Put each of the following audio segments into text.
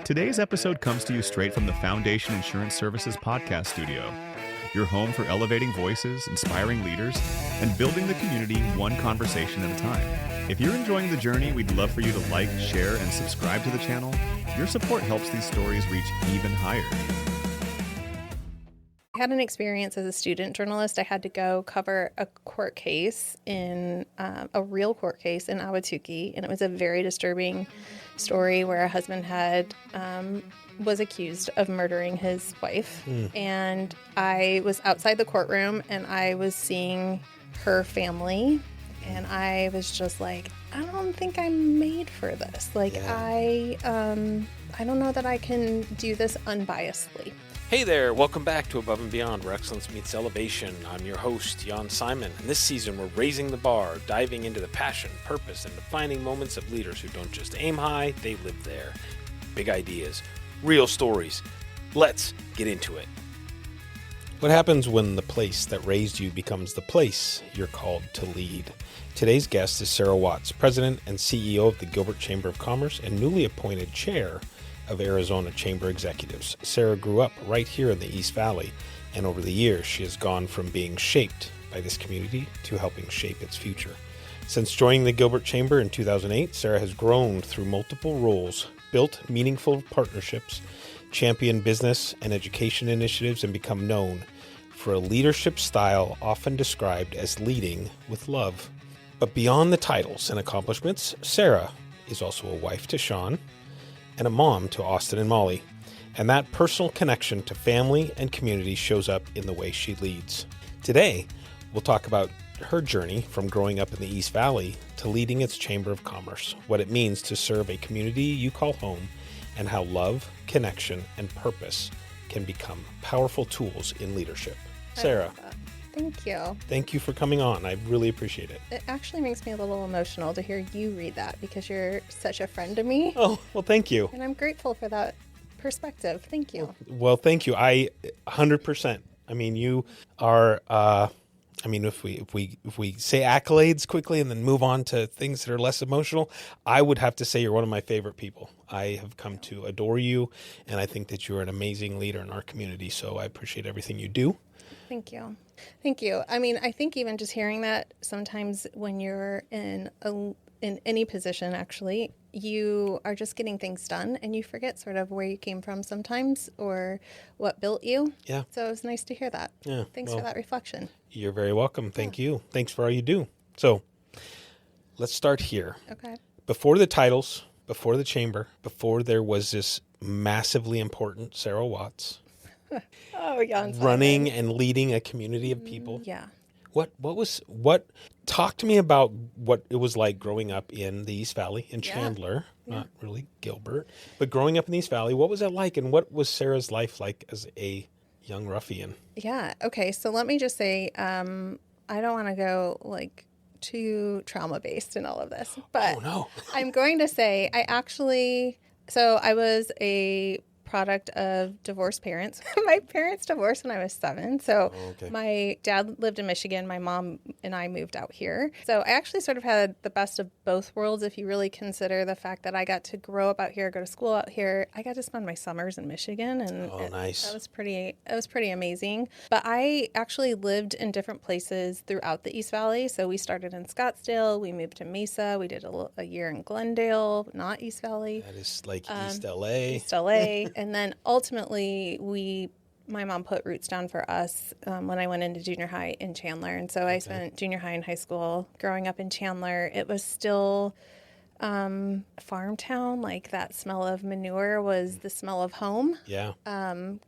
Today's episode comes to you straight from the Foundation Insurance Services podcast studio, your home for elevating voices, inspiring leaders, and building the community one conversation at a time. If you're enjoying the journey, we'd love for you to like, share, and subscribe to the channel. Your support helps these stories reach even higher. I had an experience as a student journalist. I had to go cover a court case a real court case in Ahwatukee, and it was a very disturbing story where a husband was accused of murdering his wife. And I was outside the courtroom, and I was seeing her family, and I was just like, I don't think I'm made for this. I don't know that I can do this unbiasedly. Hey there, welcome back to Above and Beyond, where excellence meets elevation. I'm your host, Jän Simon, and this season we're raising the bar, diving into the passion, purpose, and defining moments of leaders who don't just aim high, they live there. Big ideas, real stories. Let's get into it. What happens when the place that raised you becomes the place you're called to lead? Today's guest is Sarah Watts, President and CEO of the Gilbert Chamber of Commerce and newly appointed Chair of Arizona Chamber Executives. Sarah grew up right here in the East Valley, and over the years she has gone from being shaped by this community to helping shape its future. Since joining the Gilbert Chamber in 2008, Sarah has grown through multiple roles, built meaningful partnerships, championed business and education initiatives, and become known for a leadership style often described as leading with love. But beyond the titles and accomplishments, Sarah is also a wife to Sean, and a mom to Austin and Molly. And that personal connection to family and community shows up in the way she leads. Today, we'll talk about her journey from growing up in the East Valley to leading its Chamber of Commerce, what it means to serve a community you call home, and how love, connection, and purpose can become powerful tools in leadership. Sarah. Thank you. Thank you for coming on. I really appreciate it. It actually makes me a little emotional to hear you read that because you're such a friend to me. Oh, well, thank you. And I'm grateful for that perspective. Thank you. Well, thank you. 100%. I mean, you are, if we say accolades quickly and then move on to things that are less emotional, I would have to say you're one of my favorite people. I have come to adore you, and I think that you're an amazing leader in our community. So I appreciate everything you do. Thank you. Thank you. I mean, I think even just hearing that sometimes when you're in any position, actually, you are just getting things done and you forget sort of where you came from sometimes or what built you. Yeah. So it was nice to hear that. Yeah. Thanks for that reflection. You're very welcome. Thank you. Thanks for all you do. So let's start here. Okay. Before the titles, before the chamber, before there was this massively important Sarah Watts. Oh, Jän Simon. Running and leading a community of people. Yeah. Talk to me about what it was like growing up in the East Valley in Chandler, not really Gilbert, but growing up in the East Valley. What was that like? And what was Sarah's life like as a young ruffian? Yeah. Okay. So let me just say, I don't want to go too trauma based in all of this, but I'm going to say I was a product of divorced parents. My parents divorced when I was 7. So my dad lived in Michigan. My mom and I moved out here. So I actually sort of had the best of both worlds if you really consider the fact that I got to grow up out here, go to school out here. I got to spend my summers in Michigan, and nice. That was pretty amazing. But I actually lived in different places throughout the East Valley. So we started in Scottsdale, we moved to Mesa, we did a year in Glendale, not East Valley. That is like East LA. East LA. And then ultimately, my mom put roots down for us when I went into junior high in Chandler. And so I spent junior high and high school growing up in Chandler. It was still farm town. Like that smell of manure was the smell of home. Yeah.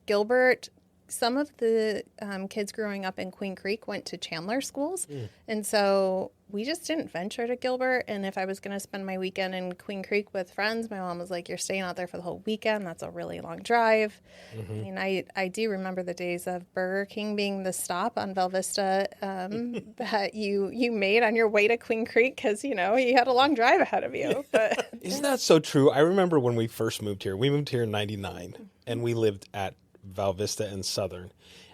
Gilbert, some of the kids growing up in Queen Creek went to Chandler schools. And so we just didn't venture to Gilbert. And if I was going to spend my weekend in Queen Creek with friends, my mom was like, you're staying out there for the whole weekend. That's a really long drive. I mean, I do remember the days of Burger King being the stop on Val Vista that you made on your way to Queen Creek because, you had a long drive ahead of you. But Isn't that so true? I remember when we first moved here. We moved here in 99, and we lived at Val Vista and Southern.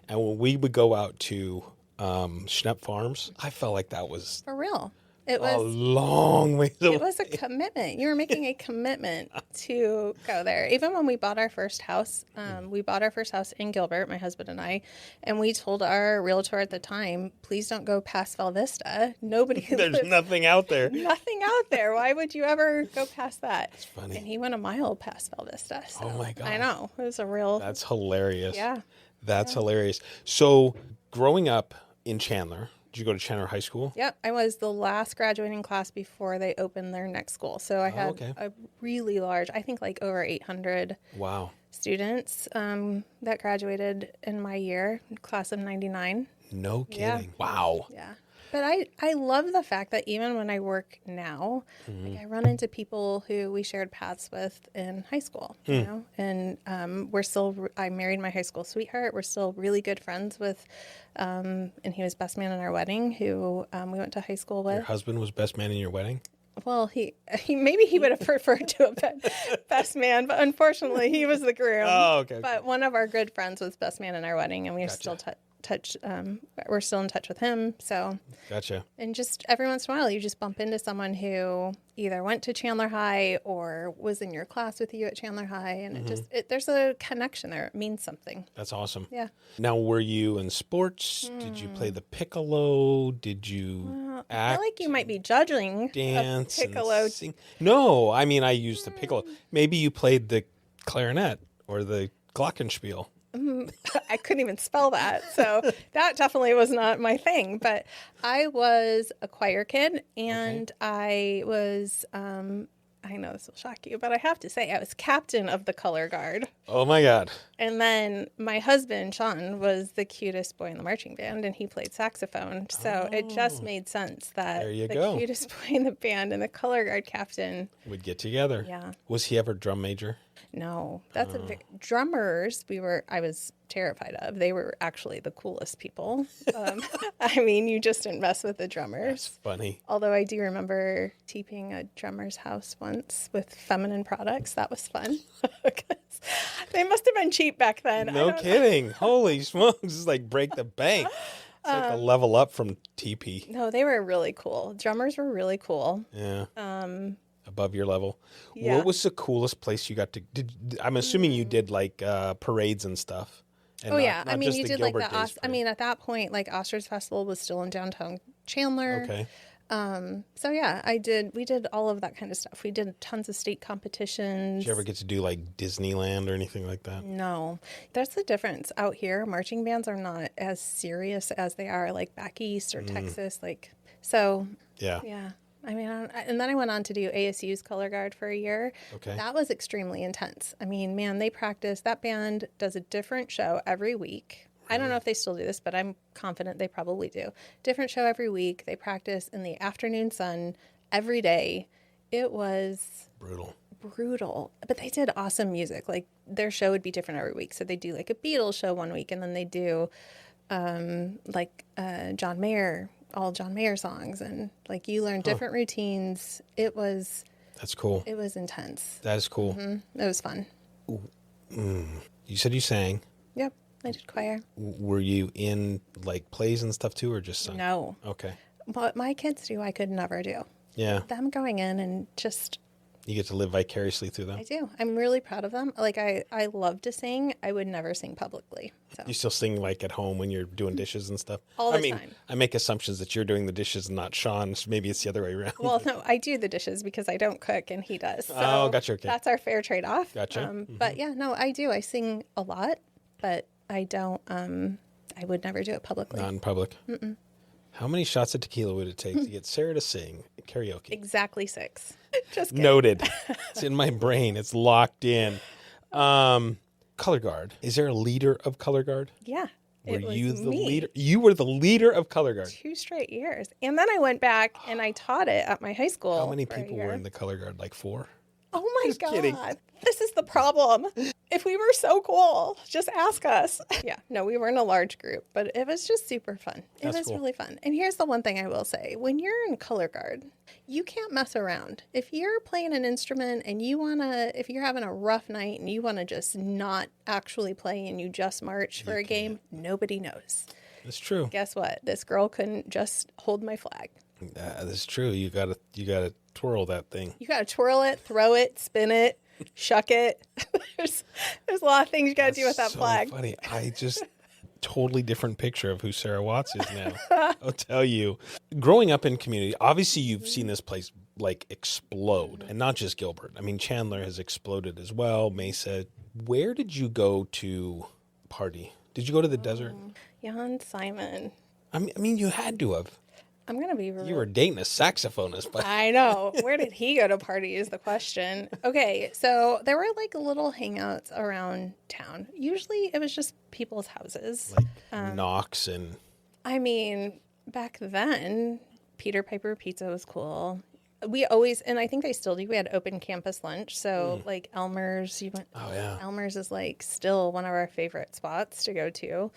And when we would go out to Schnepp Farms, I felt like that was for real. It was a long way away. It was a commitment. You were making a commitment to go there. Even when we bought our first house, in Gilbert, my husband and I, and we told our realtor at the time, please don't go past Val Vista. There's nothing out there. Nothing out there. Why would you ever go past that? That's funny. And he went a mile past Val Vista. So Oh my God. I know. It was a real... That's hilarious. Yeah. That's hilarious. So growing up in Chandler, did you go to Chandler High School? Yep, I was the last graduating class before they opened their next school. So I had a really large, I think like over 800 Wow. students that graduated in my year, class of 99. No kidding. Yeah. Wow. Yeah. But I love the fact that even when I work now, like I run into people who we shared paths with in high school, you know, and I married my high school sweetheart. We're still really good friends with, and he was best man in our wedding, who we went to high school with. Your husband was best man in your wedding? Well, he maybe he would have preferred to have been best man, but unfortunately he was the groom. Oh, okay. But one of our good friends was best man in our wedding, and we are still we're still in touch with him. So Gotcha. And just every once in a while, you just bump into someone who either went to Chandler High or was in your class with you at Chandler High, and there's a connection there. It means something. That's awesome. Yeah. Now, were you in sports? Did you play the piccolo? Did you act? I feel like you might be judging dance, a piccolo. and sing? No, I mean I used the piccolo. Maybe you played the clarinet or the glockenspiel. I couldn't even spell that. So that definitely was not my thing. But I was a choir kid, and I was, I know this will shock you, but I have to say I was captain of the color guard. Oh, my God. And then my husband, Sean, was the cutest boy in the marching band, and he played saxophone. So it just made sense that the cutest boy in the band and the color guard captain would get together. Yeah. Was he ever drum major? No, that's drummers. I was terrified of. They were actually the coolest people. I mean, you just didn't mess with the drummers. That's funny. Although I do remember TPing a drummer's house once with feminine products. That was fun. They must have been cheap back then. No kidding. Holy smokes. It's like break the bank. It's like a level up from TP. No, they were really cool. Drummers were really cool. Yeah. Above your level. Yeah. What was the coolest place you got to? I'm assuming you did like parades and stuff. And not I mean, just you the did Gilbert like the. Days I mean, at that point, like Oster's Festival was still in downtown Chandler. Okay. So yeah, we did all of that kind of stuff. We did tons of state competitions. Did you ever get to do like Disneyland or anything like that? No, that's the difference. Out here, marching bands are not as serious as they are like back east or Texas. Yeah. I mean, and then I went on to do ASU's color guard for a year. Okay. That was extremely intense. I mean, man, they practice. That band does a different show every week. I don't know if they still do this, but I'm confident they probably do. Different show every week. They practice in the afternoon sun every day. It was brutal. But they did awesome music. Like their show would be different every week. So they do like a Beatles show one week, and then they do John Mayer. All John Mayer songs, and like you learn different routines. That's cool. It was intense. That is cool. Mm-hmm. It was fun. You said you sang. Yep, I did choir. Were you in like plays and stuff too, or just sung? No. Okay. What my kids do, I could never do. Yeah. Them going in and just. You get to live vicariously through them. I do. I'm really proud of them. Like I love to sing. I would never sing publicly. So. You still sing like at home when you're doing dishes and stuff? All the time. I make assumptions that you're doing the dishes and not Sean. So maybe it's the other way around. Well, no, I do the dishes because I don't cook and he does. So gotcha. Okay. That's our fair trade-off. Gotcha. But yeah, no, I do. I sing a lot, but I don't. I would never do it publicly. Not in public. Mm-mm. How many shots of tequila would it take to get Sarah to sing karaoke? Exactly 6. Just kidding. Noted. It's in my brain. It's locked in. Color guard. Is there a leader of color guard? Yeah. Were you the leader? You were the leader of color guard. 2 straight years. And then I went back and I taught it at my high school. How many people were in the color guard? Like 4? Oh my God. Kidding. This is the problem. If we were so cool, just ask us. Yeah, no, we weren't a large group, but it was just super fun. It was really fun. And here's the one thing I will say. When you're in color guard, you can't mess around. If you're playing an instrument and if you're having a rough night and you want to just not actually play and you just march for a game, nobody knows. That's true. Guess what? This girl couldn't just hold my flag. That's true. You gotta twirl that thing. You got to twirl it, throw it, spin it, shuck it. there's a lot of things you got to do with that flag. Funny. I just totally different picture of who Sarah Watts is now. I'll tell you. Growing up in community, obviously you've seen this place like explode, and not just Gilbert. I mean, Chandler has exploded as well. Mesa. Where did you go to party? Did you go to the desert? Jän Simon. I mean, you had to have. I'm going to be real. You were dating a saxophonist, but I know. Where did he go to party is the question. Okay, so there were like little hangouts around town. Usually it was just people's houses. like Knox and... I mean, back then, Peter Piper Pizza was cool. We always, and I think they still do, we had open campus lunch. So like Elmer's, Oh, yeah. Elmer's is like still one of our favorite spots to go to.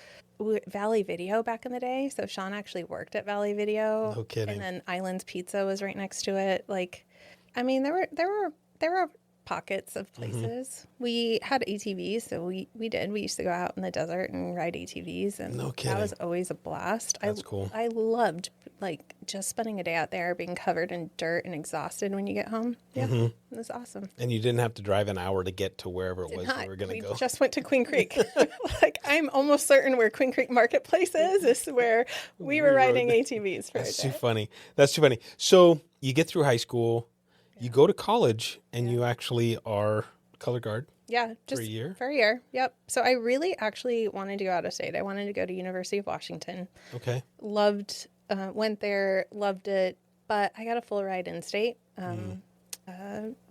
Valley Video back in the day. So Sean actually worked at Valley Video. No kidding. And then Islands Pizza was right next to it. Like, I mean, there were pockets of places. We had ATVs, so we used to go out in the desert and ride ATVs, and No kidding. that was always a blast. That's cool. I loved like just spending a day out there, being covered in dirt and exhausted when you get home. Yeah, it was awesome. And you didn't have to drive an hour to get to wherever it was you were going to We go. just went to Queen Creek. Like, I'm almost certain where Queen Creek Marketplace is where we were riding ATVs for That's a too day. funny. That's too funny. So you get through high school, you go to college, and you actually are color guard. Yeah, just a year? For a year. Yep. So I really actually wanted to go out of state. I wanted to go to University of Washington. Okay. Went there, loved it, but I got a full ride in state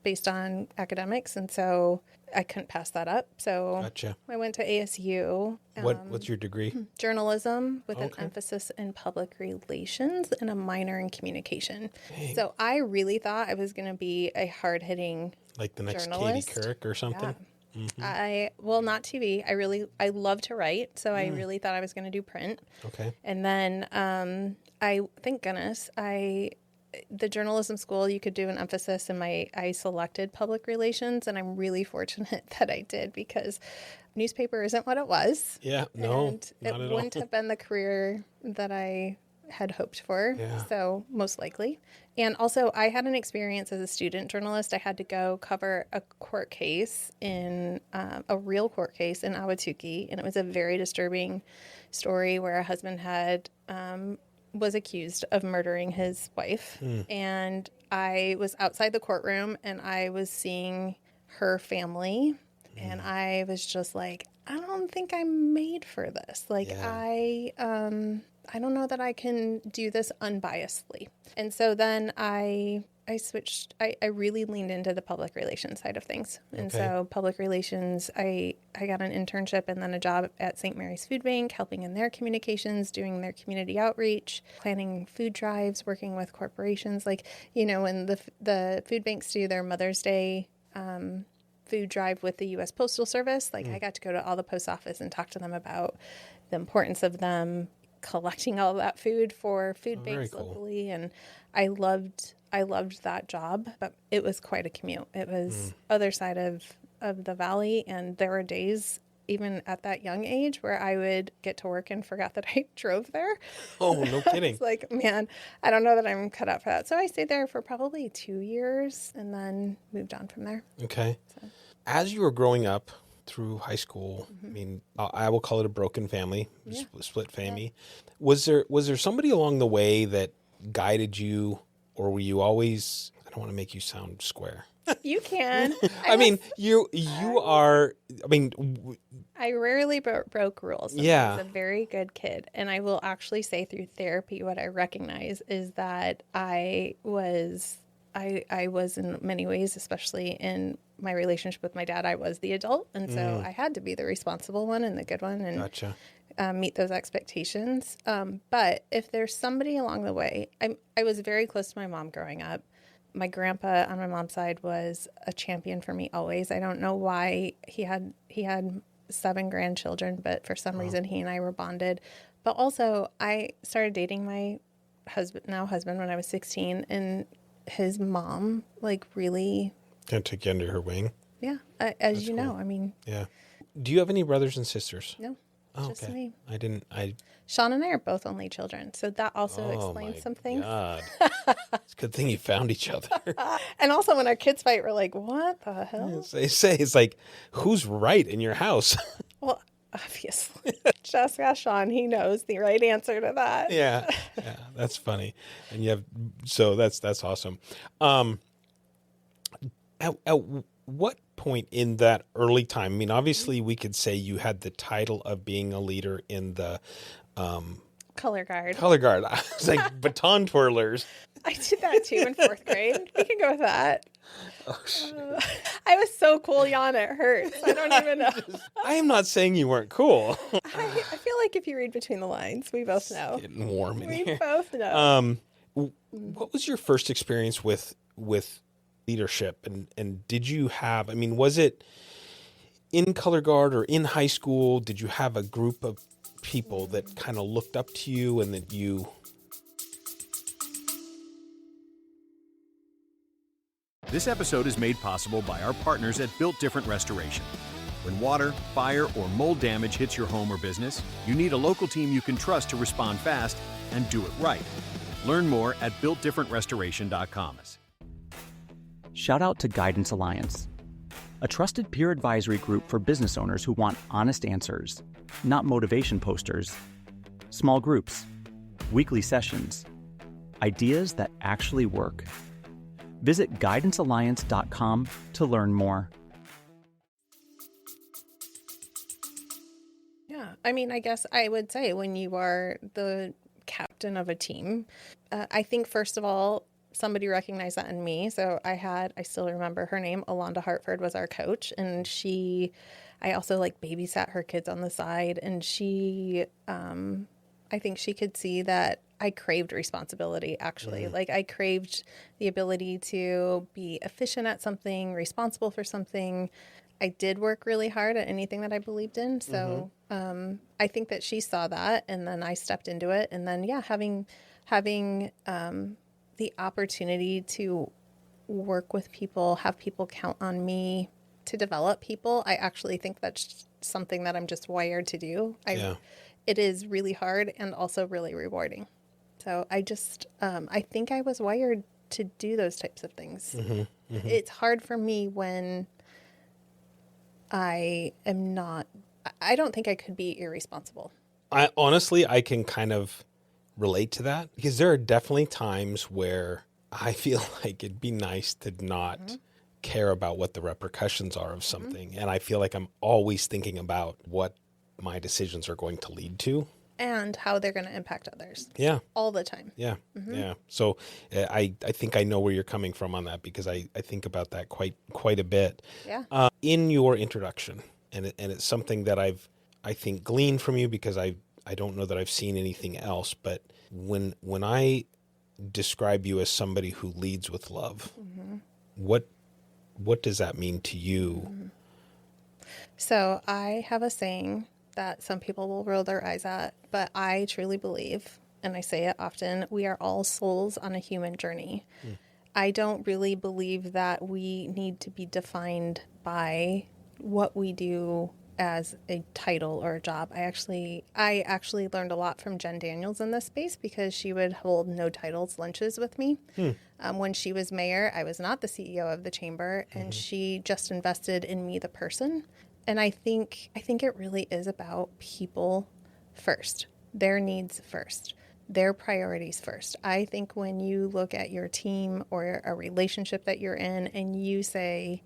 based on academics, and so I couldn't pass that up. So Gotcha. I went to ASU. What's your degree? Journalism with an emphasis in public relations and a minor in communication. Dang. So I really thought I was going to be a hard-hitting Like the next journalist. Katie Couric or something? Not TV. I love to write, so I really thought I was going to do print. Okay. And then thank goodness, the journalism school, you could do an emphasis, and I selected public relations, and I'm really fortunate that I did, because newspaper isn't what it was. Yeah, no, and not it at all. wouldn't have been the career that I had hoped for. Yeah. So most likely. And also I had an experience as a student journalist. I had to go cover a court case a real court case in Ahwatukee. And it was a very disturbing story where a husband was accused of murdering his wife. And I was outside the courtroom, and I was seeing her family, and I was just like, I don't think I'm made for this. Like, I don't know that I can do this unbiasedly. And so then I switched, I really leaned into the public relations side of things. And so public relations, I got an internship and then a job at St. Mary's Food Bank, helping in their communications, doing their community outreach, planning food drives, working with corporations. Like, when the food banks do their Mother's Day food drive with the U.S. Postal Service, like I got to go to all the post office and talk to them about the importance of them collecting all of that food for food banks locally. And I loved that job, but it was quite a commute. It was other side of the valley, and there were days even at that young age where I would get to work and forgot that I drove there. Oh, no kidding. It's like, man, I don't know that I'm cut out for that. So I stayed there for probably 2 years and then moved on from there. Okay. So. As you were growing up through high school, I mean, I will call it a broken family, split family. Yeah. Was there somebody along the way that guided you, or were you always, I don't want to make you sound square. You can. I mean, you are, I mean. I rarely broke rules. Yeah. I was a very good kid. And I will actually say through therapy, what I recognize is that I was in many ways, especially in my relationship with my dad, I was the adult. And so I had to be the responsible one and the good one and Gotcha. Meet those expectations. But if there's somebody along the way, I was very close to my mom growing up. My grandpa on my mom's side was a champion for me always. I don't know why. He had 7 grandchildren, but for some reason he and I were bonded. But also I started dating my husband when I was 16, and his mom really Kind of took you under her wing. Yeah, as you know, I mean. Yeah. Do you have any brothers and sisters? No. Oh, Just okay. me. I Sean and I are both only children, so that also Oh explains my some things. God. It's a good thing you found each other. And also, when our kids fight, we're like, "What the hell?" They say it's like, who's right in your house? Well, obviously, just ask Sean. He knows the right answer to that. Yeah, that's funny. And you have that's awesome. At what point in that early time? I mean, obviously, we could say you had the title of being a leader in the Color guard. color guard. I was like baton twirlers. I did that too in 4th grade. We can go with that. Oh, shit. I was so cool, Jan. It hurts. I don't even know. I am not saying you weren't cool. I feel like if you read between the lines, we both know. Getting warm in We here. both know. What was your first experience with leadership, and did you have? I mean, was it in color guard or in high school? Did you have a group of people that kind of looked up to you and that you? This episode is made possible by our partners at Built Different Restoration. When water, fire, or mold damage hits your home or business, you need a local team you can trust to respond fast and do it right. Learn more at BuiltDifferentRestoration.com. Shout out to Guidance Alliance, a trusted peer advisory group for business owners who want honest answers, not motivation posters, small groups, weekly sessions, ideas that actually work. Visit guidancealliance.com to learn more. Yeah. I mean, I guess I would say when you are the captain of a team, I think, first of all, somebody recognized that in me. So I still remember her name, Alonda Hartford was our coach. And I also like babysat her kids on the side. And I think she could see that I craved responsibility, actually. Mm-hmm. Like I craved the ability to be efficient at something, responsible for something. I did work really hard at anything that I believed in. So I think that she saw that, and then I stepped into it. And then, having the opportunity to work with people, have people count on me to develop people, I actually think that's something that I'm just wired to do. It is really hard and also really rewarding. So I think I was wired to do those types of things. It's hard for me when I don't think I could be irresponsible. I can kind of relate to that, because there are definitely times where I feel like it'd be nice to not care about what the repercussions are of something. And I feel like I'm always thinking about what my decisions are going to lead to. And how they're going to impact others. Yeah. All the time. Yeah. Yeah. So I think I know where you're coming from on that, because I think about that quite a bit. Yeah. In your introduction, and it's something that I think gleaned from you, because I don't know that I've seen anything else, but when I describe you as somebody who leads with love, what does that mean to you? So I have a saying that some people will roll their eyes at, but I truly believe, and I say it often, we are all souls on a human journey. I don't really believe that we need to be defined by what we do as a title or a job. I actually learned a lot from Jen Daniels in this space, because she would hold no titles lunches with me. When she was mayor, I was not the CEO of the chamber, and she just invested in me, the person. And I think it really is about people first, their needs first, their priorities first. I think when you look at your team or a relationship that you're in, and you say,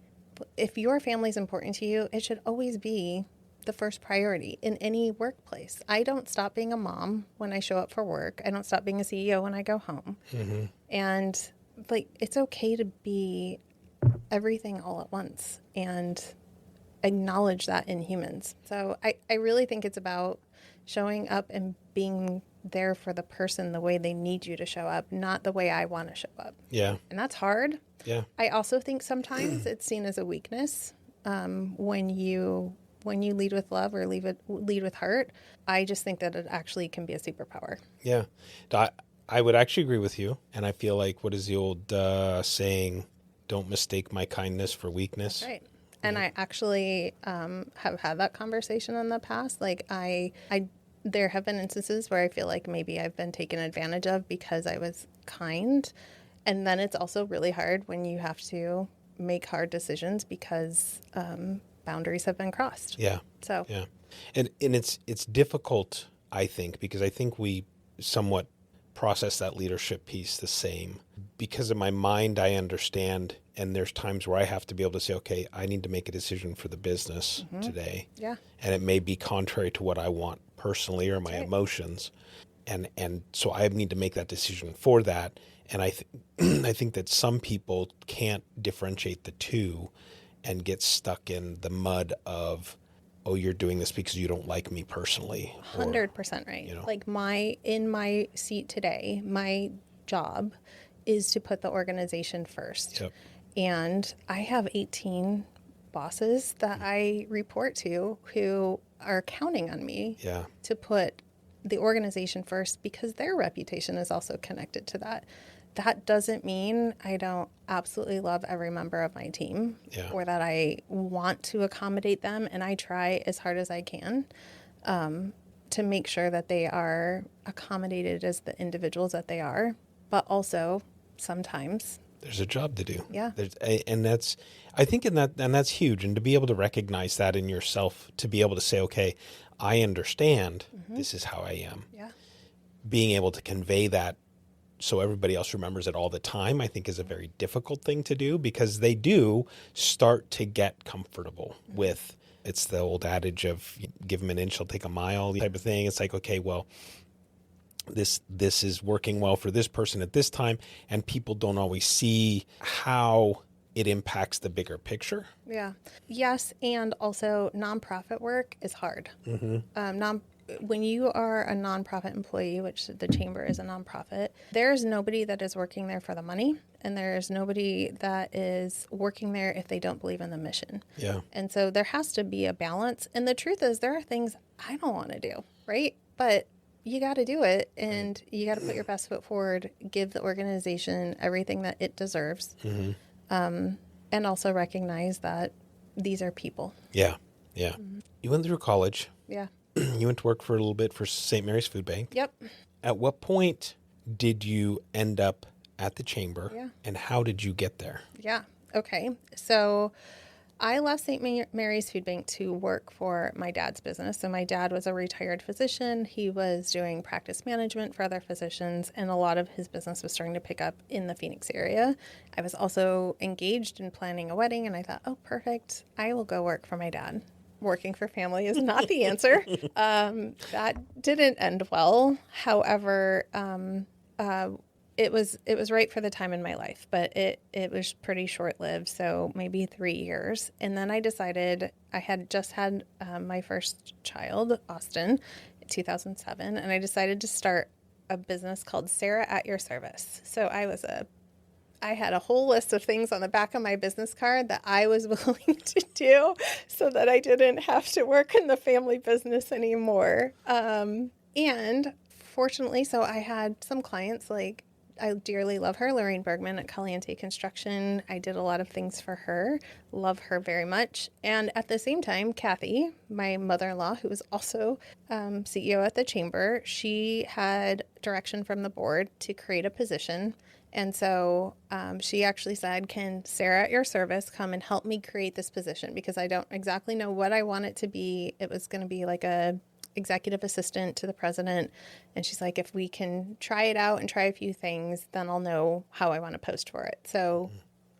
if your family is important to you, it should always be the first priority in any workplace. I don't stop being a mom when I show up for work. I don't stop being a CEO when I go home. And it's okay to be everything all at once and acknowledge that in humans. So I really think it's about showing up and being there for the person the way they need you to show up, not the way I want to show up. Yeah. And that's hard. Yeah. I also think sometimes it's seen as a weakness when you lead with love or lead with heart. I just think that it actually can be a superpower. Yeah. I would actually agree with you. And I feel like, what is the old saying? Don't mistake my kindness for weakness. Right. And I actually have had that conversation in the past. Like there have been instances where I feel like maybe I've been taken advantage of because I was kind. And then it's also really hard when you have to make hard decisions because boundaries have been crossed. Yeah. So yeah, and it's difficult, I think, because I think we somewhat process that leadership piece the same. Because in my mind, I understand, and there's times where I have to be able to say, okay, I need to make a decision for the business today. Yeah. And it may be contrary to what I want personally or my emotions. And so I need to make that decision for that. And I think that some people can't differentiate the two and get stuck in the mud of, oh, you're doing this because you don't like me personally. 100% right. You know. Like in my seat today, my job is to put the organization first. Yep. And I have 18 bosses that I report to who are counting on me to put the organization first because their reputation is also connected to that. That doesn't mean I don't absolutely love every member of my team or that I want to accommodate them. And I try as hard as I can to make sure that they are accommodated as the individuals that they are. But also sometimes there's a job to do. Yeah. And that's, I think that's huge. And to be able to recognize that in yourself, to be able to say, okay, I understand this is how I am. Yeah. Being able to convey that so everybody else remembers it all the time, I think is a very difficult thing to do because they do start to get comfortable with, it's the old adage of give them an inch, they'll take a mile type of thing. It's like, okay, well, this is working well for this person at this time, and people don't always see how it impacts the bigger picture. Yeah. Yes, and also nonprofit work is hard. When you are a nonprofit employee, which the chamber is a nonprofit, there's nobody that is working there for the money, and there's nobody that is working there if they don't believe in the mission. Yeah. And so there has to be a balance. And the truth is, there are things I don't want to do, right? But you got to do it, and you got to put your best foot forward, give the organization everything that it deserves, and also recognize that these are people. Yeah. Yeah. You went through college. Yeah. You went to work for a little bit for St. Mary's Food Bank. Yep. At what point did you end up at the chamber, and how did you get there? Yeah. Okay. So I left St. Mary's Food Bank to work for my dad's business. So my dad was a retired physician. He was doing practice management for other physicians, and a lot of his business was starting to pick up in the Phoenix area. I was also engaged in planning a wedding, and I thought, oh, perfect. I will go work for my dad. Working for family is not the answer. That didn't end well. However, it was right for the time in my life, but it was pretty short-lived, so maybe 3 years. And then I decided, I had just had my first child, Austin, in 2007, and I decided to start a business called Sarah at Your Service. So I had a whole list of things on the back of my business card that I was willing to do so that I didn't have to work in the family business anymore. And fortunately, so I had some clients, like I dearly love her, Lorraine Bergman at Caliente Construction. I did a lot of things for her, love her very much. And at the same time, Kathy, my mother-in-law, who was also CEO at the chamber, she had direction from the board to create a position. And so she actually said, can Sarah at Your Service come and help me create this position? Because I don't exactly know what I want it to be. It was going to be like a executive assistant to the president. And she's like, if we can try it out and try a few things, then I'll know how I want to post for it. So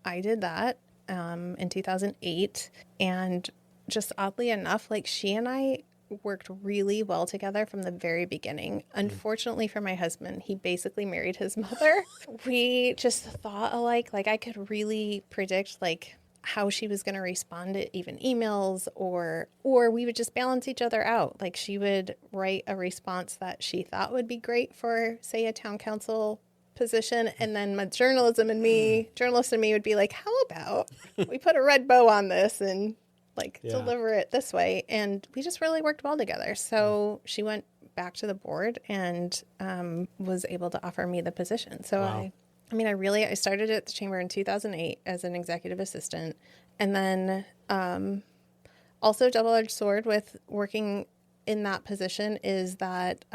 I did that in 2008. And just oddly enough, like she and I worked really well together from the very beginning. Unfortunately for my husband, he basically married his mother. We just thought alike. Like I could really predict like how she was going to respond to even emails, or we would just balance each other out. Like she would write a response that she thought would be great for, say, a town council position, and then my journalist and me would be like, how about we put a red bow on this and deliver it this way. And we just really worked well together. So she went back to the board and was able to offer me the position. So Wow. I mean, I started at the chamber in 2008 as an executive assistant, and then also double-edged sword with working in that position is that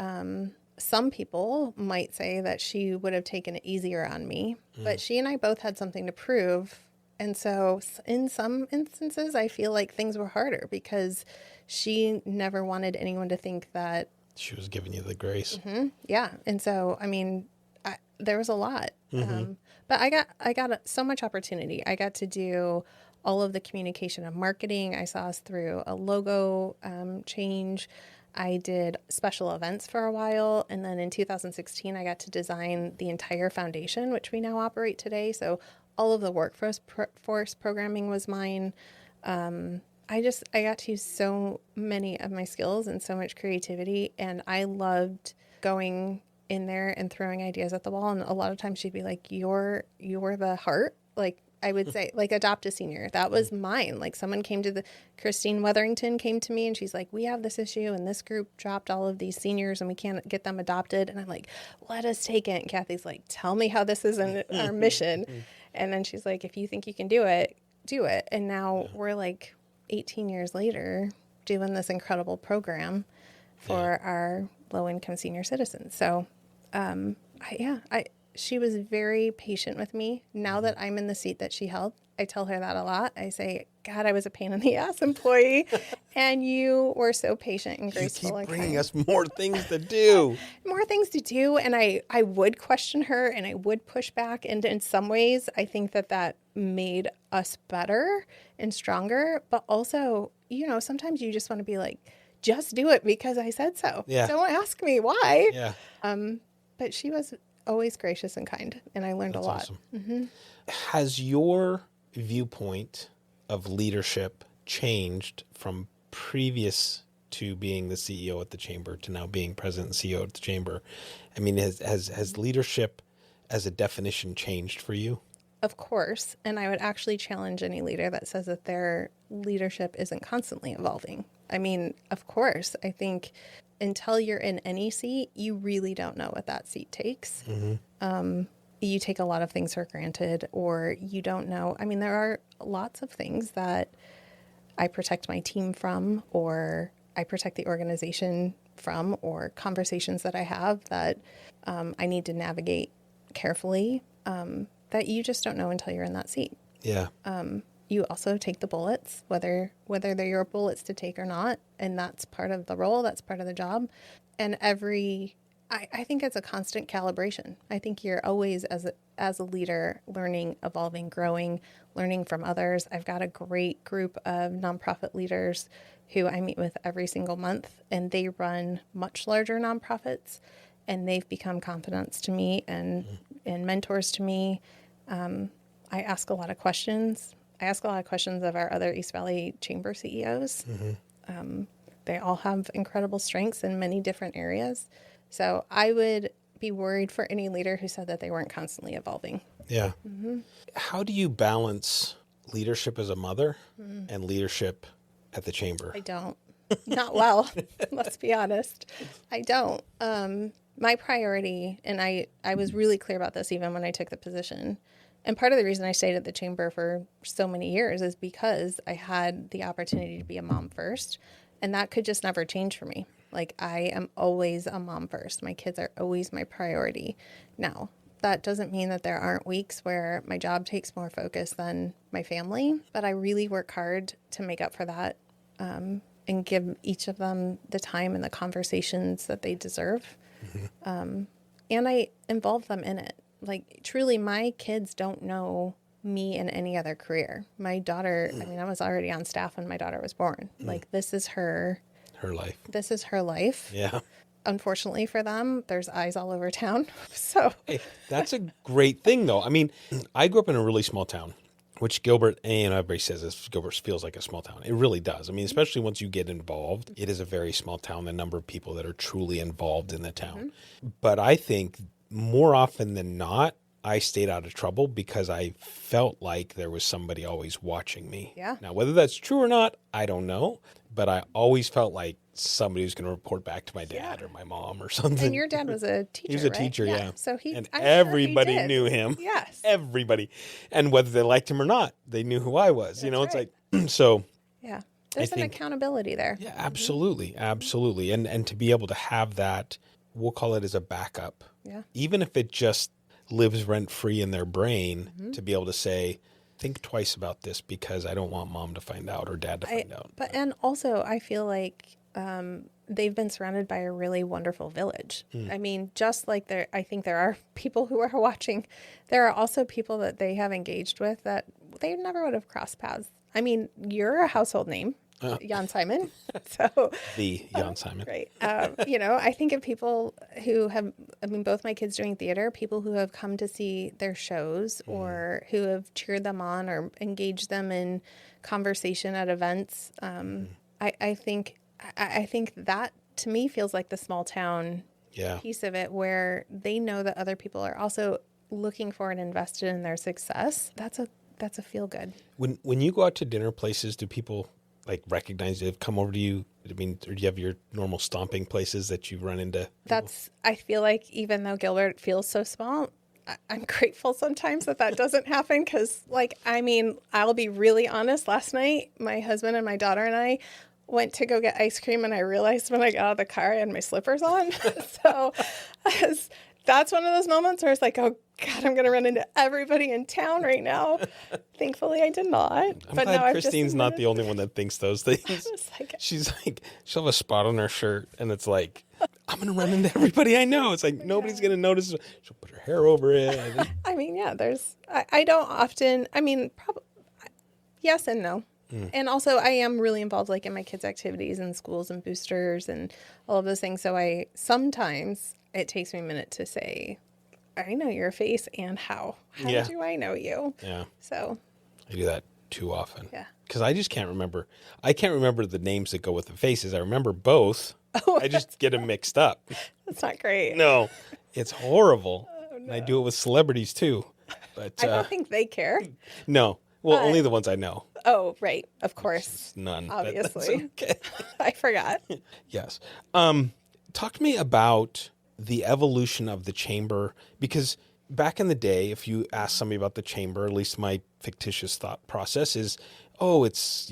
some people might say that she would have taken it easier on me, but she and I both had something to prove. And so in some instances, I feel like things were harder because she never wanted anyone to think that She was giving you the grace. yeah. And so, I mean, there was a lot. But I got so much opportunity. I got to do all of the communication and marketing. I saw us through a logo change. I did special events for a while. And then in 2016, I got to design the entire foundation, which we now operate today. So all of the workforce programming was mine. I got to use so many of my skills and so much creativity. And I loved going in there and throwing ideas at the wall. And a lot of times she'd be like, you're the heart. Like I would say, like, adopt a senior. That was mine. Like someone Christine Weatherington came to me and she's like, we have this issue and this group dropped all of these seniors and we can't get them adopted. And I'm like, let us take it. And Kathy's like, tell me how this is in our mission. And then she's like, if you think you can do it, do it. And now we're like 18 years later doing this incredible program for our low-income senior citizens. So, she was very patient with me. Now that I'm in the seat that she held, I tell her that a lot. I say, God, I was a pain in the ass employee, and you were so patient and graceful. You keep bringing us more things to do. More things to do, and I would question her, and I would push back. And in some ways, I think that made us better and stronger. But also, sometimes you just want to be like, just do it because I said so. Yeah. Don't ask me why. Yeah. But she was always gracious and kind, and I learned a lot. Awesome. Has your viewpoint of leadership changed from previous to being the CEO at the chamber to now being president and CEO at the chamber? I mean, has leadership as a definition changed for you? Of course. And I would actually challenge any leader that says that their leadership isn't constantly evolving. I mean, of course, I think until you're in any seat, you really don't know what that seat takes. You take a lot of things for granted, or you don't know. I mean, there are lots of things that I protect my team from, or I protect the organization from, or conversations that I have that I need to navigate carefully that you just don't know until you're in that seat. Yeah. You also take the bullets, whether they're your bullets to take or not. And that's part of the role. That's part of the job. And I think it's a constant calibration. I think you're always, as a leader, learning, evolving, growing, learning from others. I've got a great group of nonprofit leaders who I meet with every single month, and they run much larger nonprofits, and they've become confidants to me and mentors to me. I ask a lot of questions. I ask a lot of questions of our other East Valley Chamber CEOs. They all have incredible strengths in many different areas. So I would be worried for any leader who said that they weren't constantly evolving. Yeah. How do you balance leadership as a mother and leadership at the chamber? I don't. Not well. Let's be honest. I don't. My priority, and I was really clear about this even when I took the position, and part of the reason I stayed at the chamber for so many years is because I had the opportunity to be a mom first, and that could just never change for me. Like, I am always a mom first. My kids are always my priority. Now, that doesn't mean that there aren't weeks where my job takes more focus than my family, but I really work hard to make up for that and give each of them the time and the conversations that they deserve. And I involve them in it. Like, truly, my kids don't know me in any other career. My daughter, I mean, I was already on staff when my daughter was born. Like, this is her life. This is her life. Yeah. Unfortunately for them, there's eyes all over town. So hey, that's a great thing, though. I mean, I grew up in a really small town, which Gilbert, and everybody says this, Gilbert feels like a small town. It really does. I mean, especially once you get involved, it is a very small town, the number of people that are truly involved in the town. But I think more often than not, I stayed out of trouble because I felt like there was somebody always watching me. Yeah. Now, whether that's true or not, I don't know. But I always felt like somebody who's going to report back to my dad or my mom or something. And your dad was a teacher, He was a right? teacher, yeah. So and I'm everybody sure he did. knew him. Yes. Everybody. And whether they liked him or not, they knew who I was. You know, That's it's like, so. Yeah. There's an accountability there. Yeah, absolutely. Absolutely. And to be able to have that, we'll call it as a backup. Yeah. Even if it just lives rent free in their brain, to be able to say, think twice about this because I don't want mom to find out or dad to find out. But and also I feel like they've been surrounded by a really wonderful village. I mean, just like I think there are people who are watching, there are also people that they have engaged with that they never would have crossed paths. I mean, you're a household name, Jän Simon. So The Jän Simon. right. I think of people who have, both my kids doing theater, people who have come to see their shows or who have cheered them on or engaged them in conversation at events. I think that to me feels like the small town piece of it, where they know that other people are also looking for and invested in their success. That's a feel good. When you go out to dinner places, do people like recognize you, come over to you? I mean, or do you have your normal stomping places that you run into? I feel like even though Gilbert feels so small, I'm grateful sometimes that doesn't happen because, I'll be really honest. Last night, my husband and my daughter and I went to go get ice cream, and I realized when I got out of the car, I had my slippers on. So that's one of those moments where it's like, oh, God, I'm going to run into everybody in town right now. Thankfully, I did not. I'm glad Christine's not the only one that thinks those things. She's like, she'll have a spot on her shirt, and it's like, I'm going to run into everybody I know. It's like, nobody's going to notice. She'll put her hair over it. I don't often, probably, yes and no. And also, I am really involved, in my kids' activities and schools and boosters and all of those things. So sometimes it takes me a minute to say, I know your face and how. How do I know you? Yeah. So I do that too often. Yeah. Because I just can't remember. I can't remember the names that go with the faces. I remember both. I just get them mixed up. That's not great. No, it's horrible. Oh, no. And I do it with celebrities too. But I don't think they care. No. Well, only the ones I know. Oh, right. Of course. None. Obviously. Okay. I forgot. Yes. Talk to me about the evolution of the chamber, because back in the day, if you ask somebody about the chamber, at least my fictitious thought process is, it's,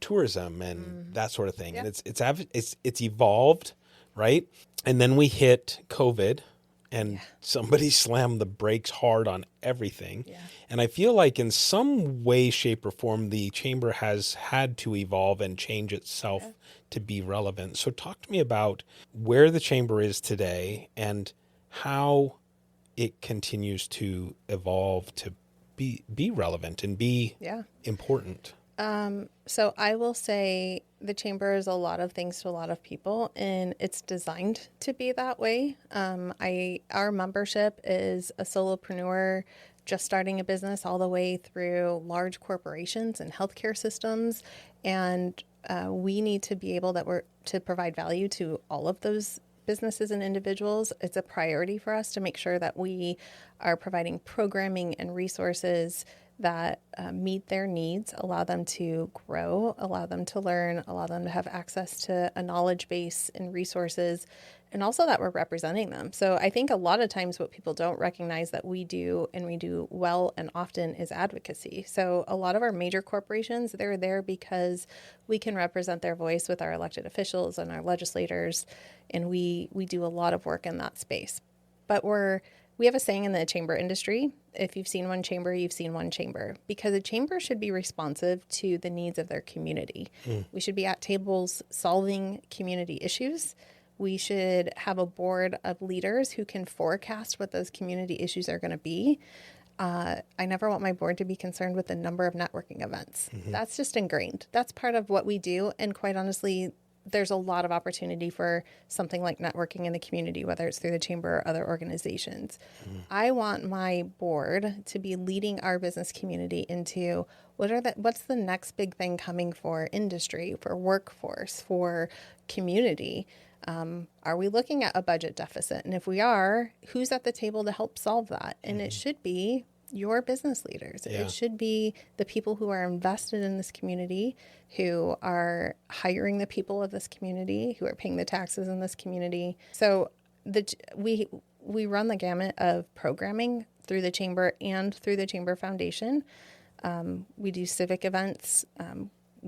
tourism and that sort of thing. Yeah. And it's evolved, right? And then we hit COVID and somebody slammed the brakes hard on everything. Yeah. And I feel like in some way, shape, or form, the chamber has had to evolve and change itself to be relevant. So talk to me about where the chamber is today and how it continues to evolve to be relevant and be important. So I will say the chamber is a lot of things to a lot of people, and it's designed to be that way. Our membership is a solopreneur just starting a business all the way through large corporations and healthcare systems. And we need to be able to provide value to all of those businesses and individuals. It's a priority for us to make sure that we are providing programming and resources that meet their needs, allow them to grow, allow them to learn, allow them to have access to a knowledge base and resources, and also that we're representing them. So I think a lot of times what people don't recognize that we do, and we do well and often, is advocacy. So a lot of our major corporations, they're there because we can represent their voice with our elected officials and our legislators, and we do a lot of work in that space. But we have a saying in the chamber industry: if you've seen one chamber, you've seen one chamber, because a chamber should be responsive to the needs of their community. We should be at tables solving community issues. We should have a board of leaders who can forecast what those community issues are going to be. I never want my board to be concerned with the number of networking events. That's just ingrained. That's part of what we do. And quite honestly, there's a lot of opportunity for something like networking in the community, whether it's through the chamber or other organizations. I want my board to be leading our business community into what's the next big thing coming for industry, for workforce, for community. Are we looking at a budget deficit? And if we are, who's at the table to help solve that? And it should be your business leaders. Yeah. It should be the people who are invested in this community, who are hiring the people of this community, who are paying the taxes in this community. So we run the gamut of programming through the Chamber and through the Chamber Foundation. We do civic events.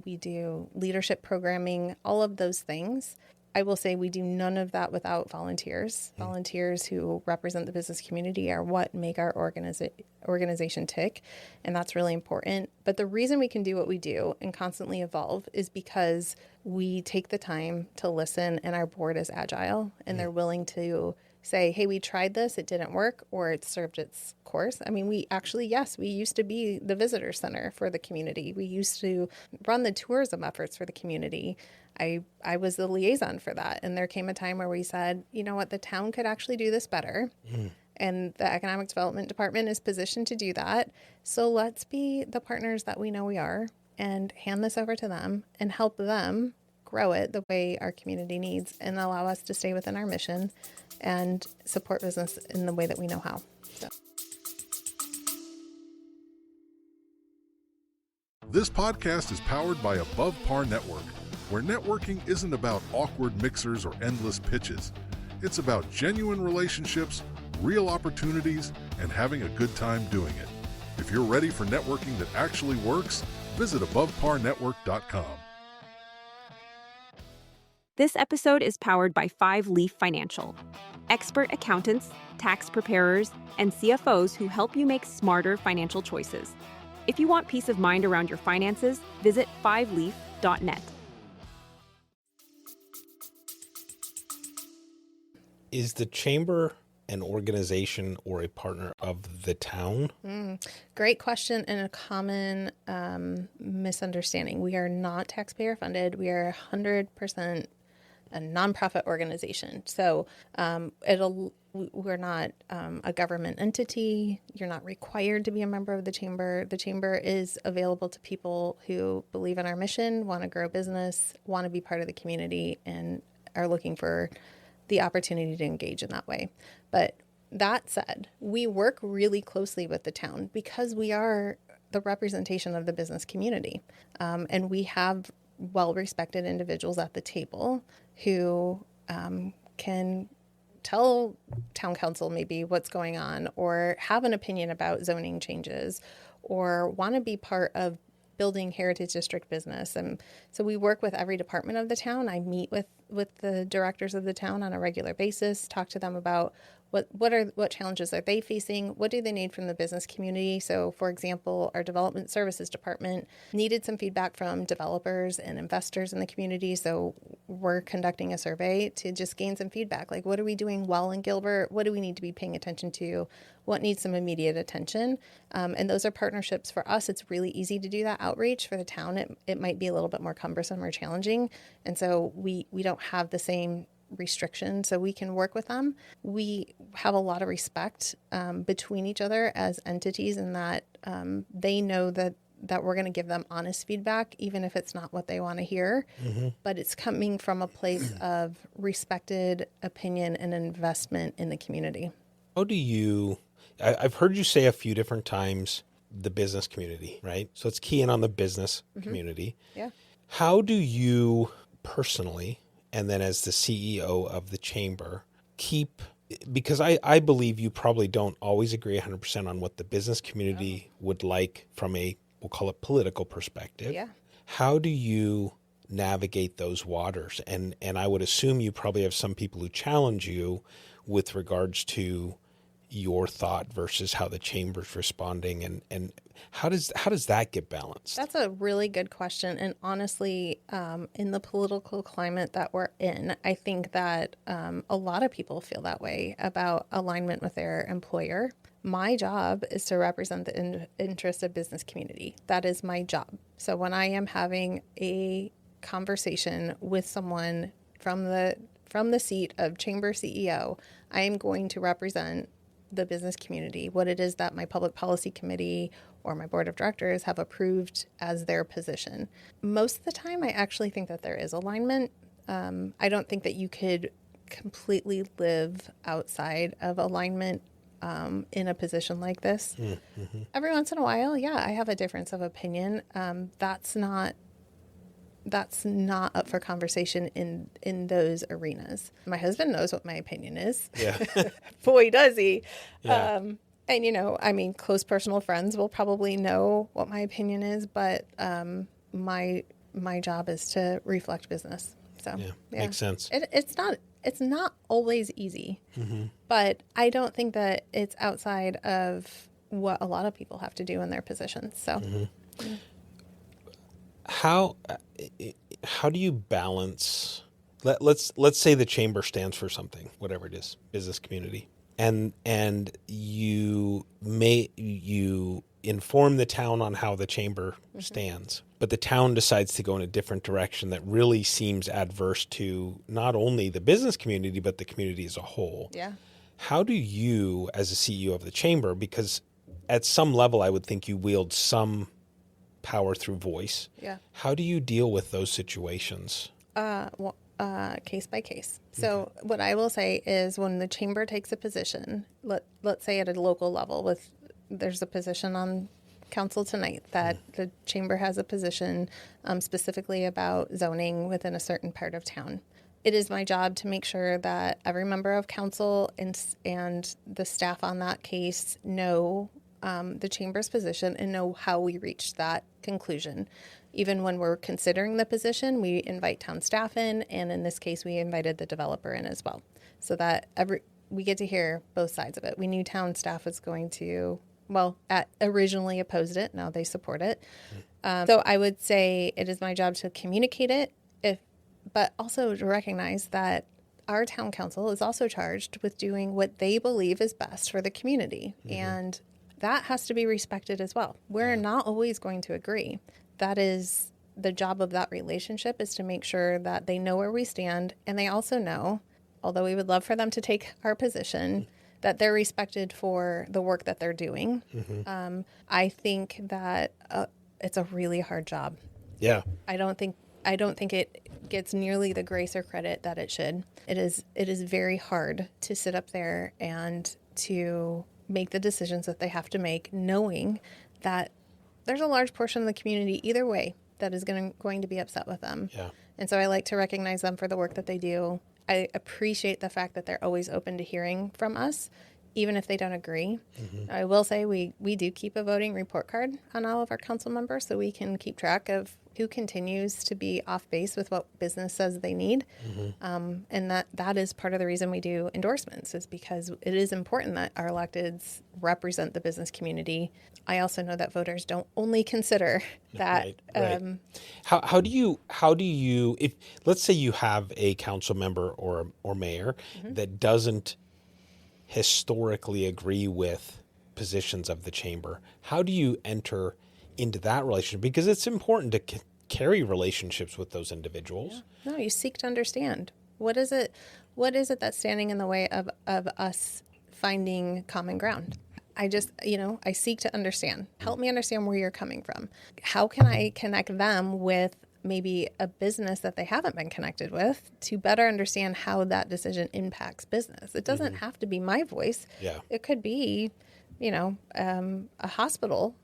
We do leadership programming, all of those things. I will say we do none of that without volunteers. Volunteers who represent the business community are what make our organization tick, and that's really important. But the reason we can do what we do and constantly evolve is because we take the time to listen, and our board is agile, and they're willing to say, hey, we tried this, it didn't work, or it served its course. I mean, we used to be the visitor center for the community. We used to run the tourism efforts for the community. I was the liaison for that. And there came a time where we said, you know what, the town could actually do this better. And the Economic Development Department is positioned to do that. So let's be the partners that we know we are and hand this over to them and help them grow it the way our community needs and allow us to stay within our mission and support business in the way that we know how. So. This podcast is powered by Above Par Network, where networking isn't about awkward mixers or endless pitches. It's about genuine relationships, real opportunities, and having a good time doing it. If you're ready for networking that actually works, visit AboveParNetwork.com. This episode is powered by 5 Leaf Financial, expert accountants, tax preparers, and CFOs who help you make smarter financial choices. If you want peace of mind around your finances, visit 5leaf.net. Is the Chamber an organization or a partner of the town? Great question and a common misunderstanding. We are not taxpayer funded. We are 100% a nonprofit organization. So we're not a government entity. You're not required to be a member of the Chamber. The Chamber is available to people who believe in our mission, want to grow business, want to be part of the community, and are looking for the opportunity to engage in that way. But that said, we work really closely with the town because we are the representation of the business community. And we have well-respected individuals at the table who can tell town council maybe what's going on or have an opinion about zoning changes or want to be part of building Heritage District business. And so we work with every department of the town. I meet with the directors of the town on a regular basis, talk to them about what challenges are they facing, what do they need from the business community. So for example, our development services department needed some feedback from developers and investors in the community. So we're conducting a survey to just gain some feedback. Like, what are we doing well in Gilbert? What do we need to be paying attention to? What needs some immediate attention? And those are partnerships for us. It's really easy to do that outreach. For the town, it might be a little bit more cumbersome or challenging. And so we don't have the same restriction, so we can work with them. We have a lot of respect between each other as entities in that they know that we're going to give them honest feedback, even if it's not what they want to hear. But it's coming from a place of respected opinion and investment in the community. How do you, I've heard you say a few different times, the business community, right? So it's keying on the business community. Yeah. How do you personally, and then as the CEO of the Chamber, because I believe you probably don't always agree 100% on what the business community would like from a, we'll call it political perspective. Yeah. How do you navigate those waters? And I would assume you probably have some people who challenge you with regards to your thought versus how the Chamber's responding, and how does that get balanced? That's a really good question. And honestly, in the political climate that we're in, I think that a lot of people feel that way about alignment with their employer. My job is to represent the interests of business community. That is my job. So when I am having a conversation with someone from the seat of Chamber CEO, I am going to represent the business community, what it is that my public policy committee or my board of directors have approved as their position. Most of the time, I actually think that there is alignment. I don't think that you could completely live outside of alignment in a position like this. Mm-hmm. Every once in a while, I have a difference of opinion. That's not up for conversation in those arenas. My husband knows what my opinion is. Yeah. Boy, does he. Yeah. And, close personal friends will probably know what my opinion is, but my job is to reflect business. So, makes sense. It's not always easy, but I don't think that it's outside of what a lot of people have to do in their positions. So, How do you balance? Let's say the chamber stands for something, whatever it is, business community, and you inform the town on how the chamber stands, but the town decides to go in a different direction that really seems adverse to not only the business community but the community as a whole. Yeah. How do you, as a CEO of the chamber, because at some level I would think you wield some power through voice. Yeah. How do you deal with those situations? Case by case. So what I will say is when the chamber takes a position, let's say at a local level, there's a position on council tonight that the chamber has a position specifically about zoning within a certain part of town. It is my job to make sure that every member of council and the staff on that case know the chamber's position and know how we reached that conclusion. Even when we're considering the position, we invite town staff in, and in this case, we invited the developer in as well, so that we get to hear both sides of it. We knew town staff was going to, originally opposed it. Now they support it. So I would say it is my job to communicate it, but also to recognize that our town council is also charged with doing what they believe is best for the community, and that has to be respected as well. We're not always going to agree. That is the job of that relationship, is to make sure that they know where we stand, and they also know, although we would love for them to take our position, that they're respected for the work that they're doing. I think that it's a really hard job. Yeah. I don't think it gets nearly the grace or credit that it should. It is very hard to sit up there and to make the decisions that they have to make, knowing that there's a large portion of the community either way that is going to be upset with them. Yeah. And so I like to recognize them for the work that they do. I appreciate the fact that they're always open to hearing from us, even if they don't agree. I will say we do keep a voting report card on all of our council members, so we can keep track of who continues to be off base with what business says they need. And that is part of the reason we do endorsements, is because it is important that our electeds represent the business community. I also know that voters don't only consider that. Right. How do you, if let's say you have a council member or mayor that doesn't historically agree with positions of the chamber, how do you enter into that relationship? Because it's important to carry relationships with those individuals. Yeah. No, you seek to understand. What is it that's standing in the way of us finding common ground? I seek to understand. Help me understand where you're coming from. How can I connect them with maybe a business that they haven't been connected with to better understand how that decision impacts business? It doesn't have to be my voice. Yeah. It could be, a hospital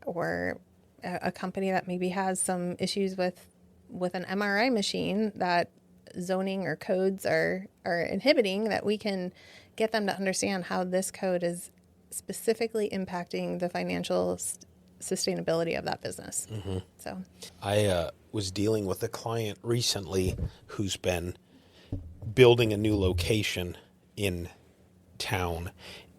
or a company that maybe has some issues with an MRI machine that zoning or codes are inhibiting, that we can get them to understand how this code is specifically impacting the financial sustainability of that business. So I was dealing with a client recently who's been building a new location in town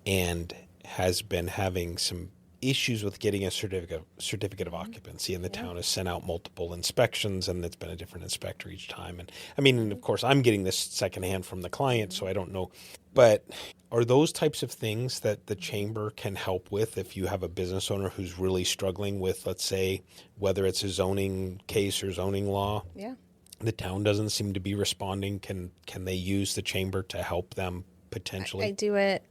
and has been having some issues with getting a certificate of occupancy, and the town has sent out multiple inspections, and it's been a different inspector each time. And of course, I'm getting this secondhand from the client, so I don't know. But are those types of things that the chamber can help with if you have a business owner who's really struggling with, let's say, whether it's a zoning case or zoning law? Yeah. The town doesn't seem to be responding. Can they use the chamber to help them potentially? I do it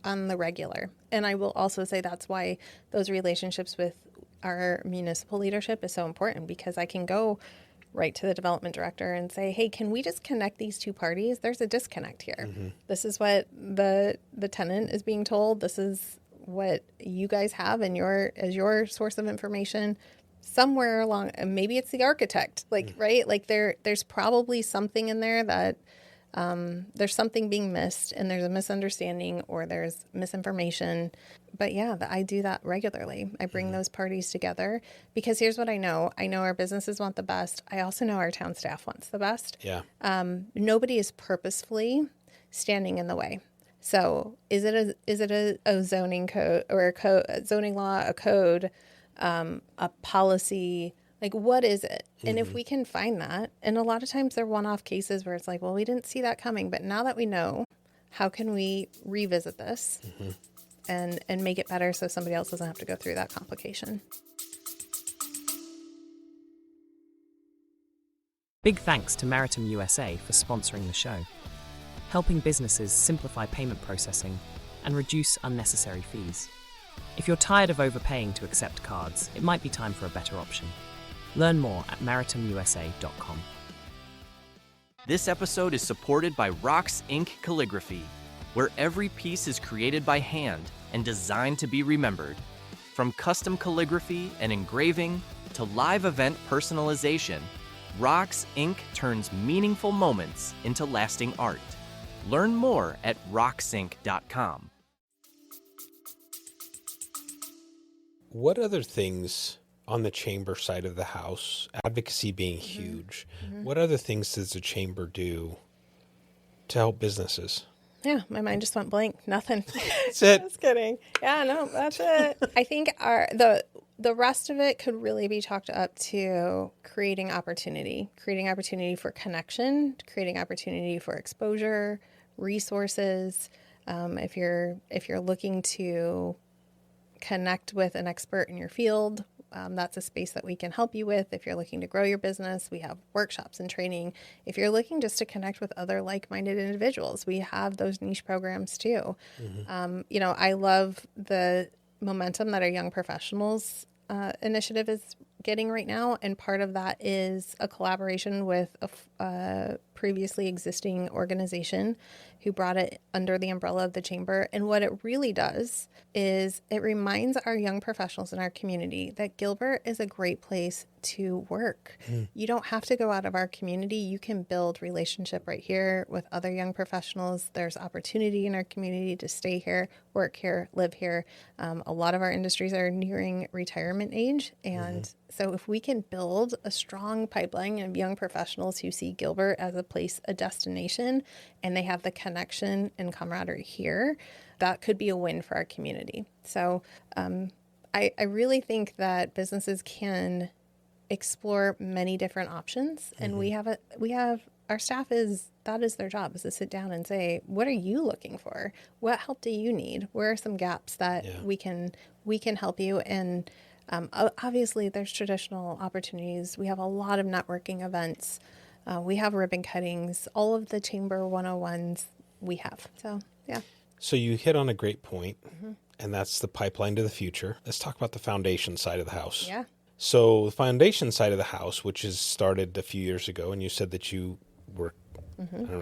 on the regular. And I will also say that's why those relationships with our municipal leadership is so important, because I can go write to the development director and say, hey, can we just connect these two parties? There's a disconnect here. This is what the tenant is being told. This is what you guys have in as your source of information. Somewhere along, maybe it's the architect, right? Like there's probably something in there that there's something being missed, and there's a misunderstanding or there's misinformation. But yeah, I do that regularly. I bring those parties together because here's what I know. I know our businesses want the best. I also know our town staff wants the best. Yeah. Nobody is purposefully standing in the way. So is it a zoning code or a zoning law, a code, a policy? Like, what is it? And if we can find that, and a lot of times they're one-off cases where it's like, well, we didn't see that coming. But now that we know, how can we revisit this and make it better so somebody else doesn't have to go through that complication? Big thanks to Maritime USA for sponsoring the show, helping businesses simplify payment processing and reduce unnecessary fees. If you're tired of overpaying to accept cards, it might be time for a better option. Learn more at maritimeusa.com. This episode is supported by Rocks Ink Calligraphy, where every piece is created by hand and designed to be remembered. From custom calligraphy and engraving to live event personalization, Rocks Ink turns meaningful moments into lasting art. Learn more at rocksink.com. What other things on the chamber side of the house, advocacy being huge, what other things does the chamber do to help businesses? Yeah, my mind just went blank. Nothing. That's it. Just kidding. Yeah, no, that's it. I think the rest of it could really be chalked up to creating opportunity for connection, creating opportunity for exposure, resources. If you're looking to connect with an expert in your field, that's a space that we can help you with. If you're looking to grow your business, we have workshops and training. If you're looking just to connect with other like-minded individuals, we have those niche programs too. I love the momentum that our young professionals initiative is getting right now. And part of that is a collaboration with a previously existing organization who brought it under the umbrella of the chamber. And what it really does is it reminds our young professionals in our community that Gilbert is a great place to work. You don't have to go out of our community. You can build relationship right here with other young professionals. There's opportunity in our community to stay here, work here, live here. A lot of our industries are nearing retirement age. And so if we can build a strong pipeline of young professionals who see Gilbert as a place, a destination, and they have the connection and camaraderie here, that could be a win for our community. So I really think that businesses can explore many different options, and we have our staff that is their job, is to sit down and say, what are you looking for? What help do you need? Where are some gaps that we can help you? And obviously there's traditional opportunities. We have a lot of networking events. We have ribbon cuttings, all of the Chamber 101s we have. So, yeah. So you hit on a great point, and that's the pipeline to the future. Let's talk about the foundation side of the house. Yeah. So the foundation side of the house, which is started a few years ago, and you said that you were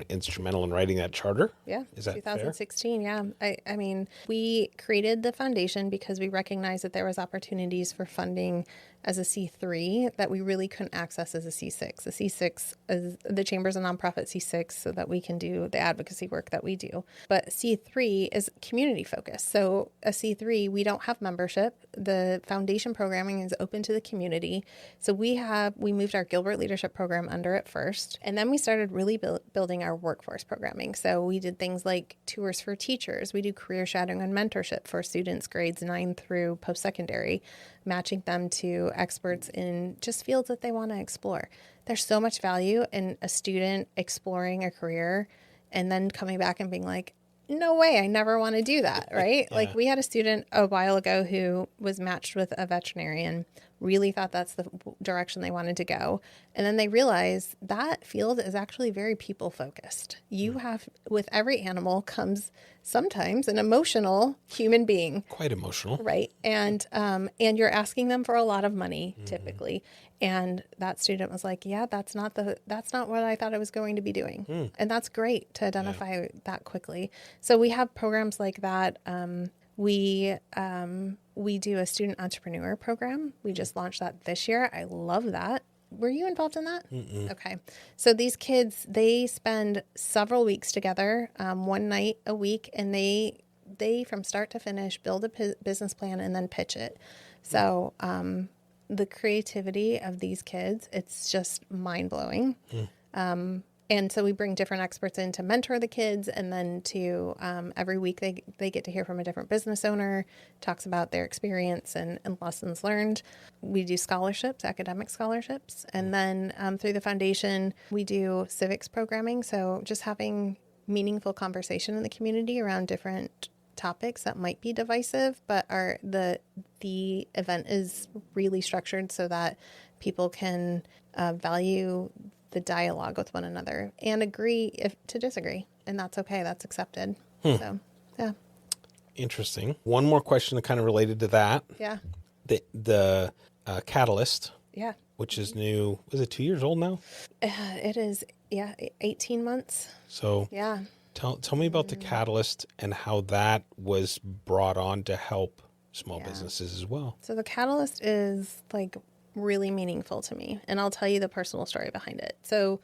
instrumental in writing that charter. Yeah. Is that 2016. Fair? Yeah. I mean, we created the foundation because we recognized that there was opportunities for funding as a C3 that we really couldn't access as a C6. A C6 is the chamber's a nonprofit C6 so that we can do the advocacy work that we do. But C3 is community focused. So a C3, we don't have membership. The foundation programming is open to the community. So we moved our Gilbert Leadership Program under it first. And then we started really building our workforce programming. So we did things like tours for teachers. We do career shadowing and mentorship for students grades 9 through post-secondary, matching them to experts in just fields that they want to explore. There's so much value in a student exploring a career and then coming back and being like, no way, I never want to do that, right? Like we had a student a while ago who was matched with a veterinarian really thought that's the direction they wanted to go. And then they realized that field is actually very people focused. You have, with every animal comes sometimes an emotional human being. Quite emotional. Right. And you're asking them for a lot of money typically. And that student was like, yeah, that's not what I thought I was going to be doing. And that's great to identify that quickly. So we have programs like that. We do a student entrepreneur program. We just launched that this year. I love that. Were you involved in that? Mm-mm. Okay. So these kids, they spend several weeks together, one night a week, and they from start to finish build a business plan and then pitch it. So the creativity of these kids, it's just mind blowing. And so we bring different experts in to mentor the kids, and then to every week they get to hear from a different business owner, talks about their experience and lessons learned. We do scholarships, academic scholarships, and then through the foundation we do civics programming. So just having meaningful conversation in the community around different topics that might be divisive, but the event is really structured so that people can value the dialogue with one another and agree to disagree, and that's okay. That's accepted. So, yeah. Interesting. One more question kind of related to that. Yeah. The Catalyst. Yeah. Which is new. Was it 2 years old now? It is. Yeah. 18 months. So yeah. Tell me about the Catalyst and how that was brought on to help small businesses as well. So the Catalyst is like really meaningful to me. And I'll tell you the personal story behind it. So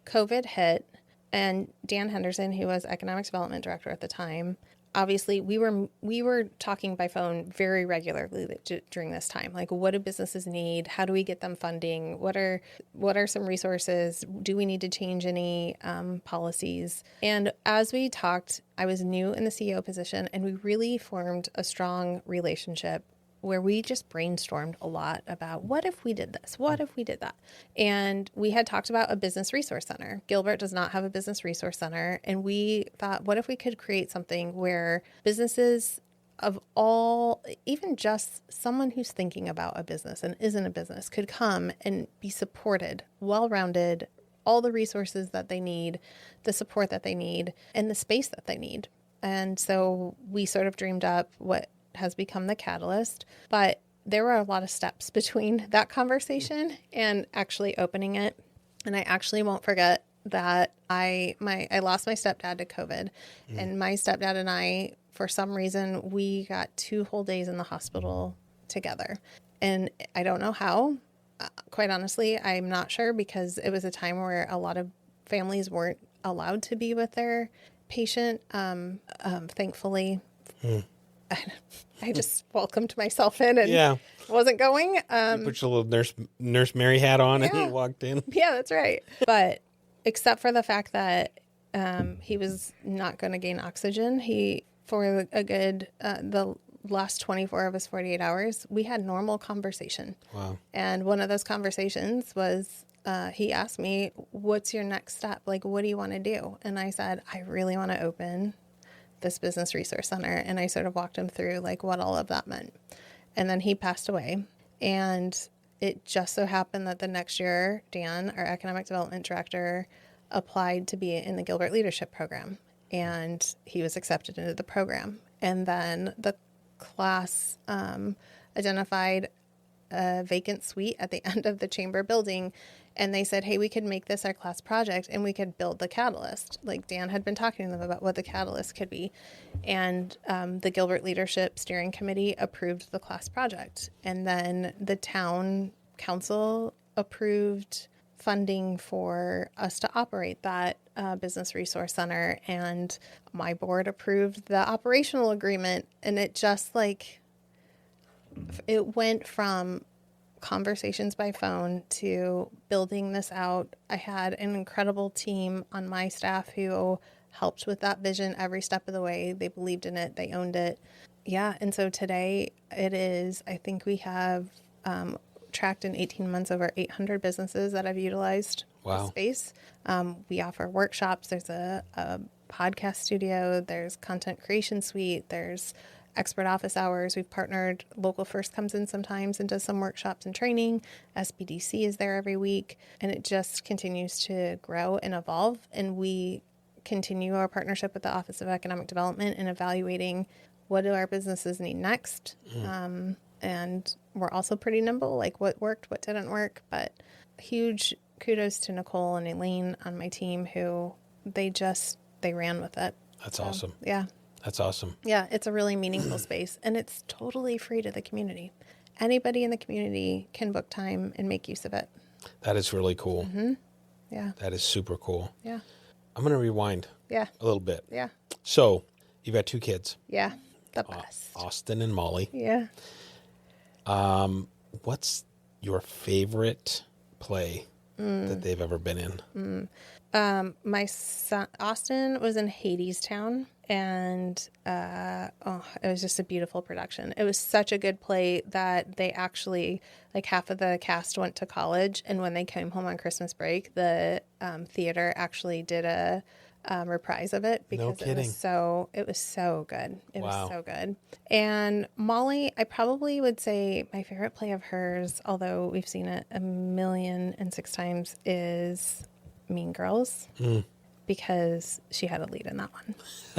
COVID hit, and Dan Henderson, who was economic development director at the time, obviously we were talking by phone very regularly during this time. Like, what do businesses need? How do we get them funding? What are some resources? Do we need to change any policies? And as we talked, I was new in the CEO position, and we really formed a strong relationship where we just brainstormed a lot about what if we did this? What if we did that? And we had talked about a business resource center. Gilbert does not have a business resource center. And we thought, what if we could create something where businesses of all, even just someone who's thinking about a business and isn't a business, could come and be supported, well-rounded, all the resources that they need, the support that they need, and the space that they need. And so we sort of dreamed up what has become the Catalyst, but there were a lot of steps between that conversation and actually opening it. And I actually won't forget that I lost my stepdad to COVID, and my stepdad and I, for some reason, we got 2 whole days in the hospital together. And I don't know how, quite honestly, I'm not sure, because it was a time where a lot of families weren't allowed to be with their patient. Thankfully, I just welcomed myself in and wasn't going. You put your little nurse Mary hat on and walked in. Yeah, that's right. But except for the fact that he was not going to gain oxygen, for a good the last 24 of his 48 hours, we had normal conversation. Wow. And one of those conversations was he asked me, "What's your next step? Like, what do you want to do?" And I said, "I really want to open this business resource center." And I sort of walked him through like what all of that meant. And then he passed away. And it just so happened that the next year, Dan, our economic development director, applied to be in the Gilbert Leadership Program. And he was accepted into the program. And then the class identified a vacant suite at the end of the chamber building. And they said, hey, we could make this our class project and we could build the Catalyst. Like Dan had been talking to them about what the Catalyst could be. And the Gilbert Leadership Steering Committee approved the class project. And then the town council approved funding for us to operate that business resource center. And my board approved the operational agreement. And it just it went from conversations by phone to building this out. I had an incredible team on my staff who helped with that vision every step of the way. They believed in it. They owned it. Yeah. And so today it is, I think we have tracked in 18 months over 800 businesses that have utilized the space. We offer workshops. There's a podcast studio. There's content creation suite. There's expert office hours. We've partnered. Local First comes in sometimes and does some workshops and training. SBDC is there every week, and it just continues to grow and evolve. And we continue our partnership with the Office of Economic Development in evaluating what do our businesses need next. And we're also pretty nimble, like what worked, what didn't work. But huge kudos to Nicole and Elaine on my team who they ran with it. That's awesome. Yeah. That's awesome. Yeah, it's a really meaningful space, and it's totally free to the community. Anybody in the community can book time and make use of it. That is really cool. Mm-hmm. Yeah. That is super cool. Yeah. I'm going to rewind a little bit. Yeah. So you've got 2 kids. Yeah. The best. Austin and Molly. Yeah. What's your favorite play that they've ever been in? My son, Austin, was in Hadestown, and it was just a beautiful production. It was such a good play that they actually, like, half of the cast went to college, and when they came home on Christmas break, the theater actually did a reprise of it because it was so good. It was so good. And Molly, I probably would say my favorite play of hers, although we've seen it 1,006 times, is Mean Girls, because she had a lead in that one.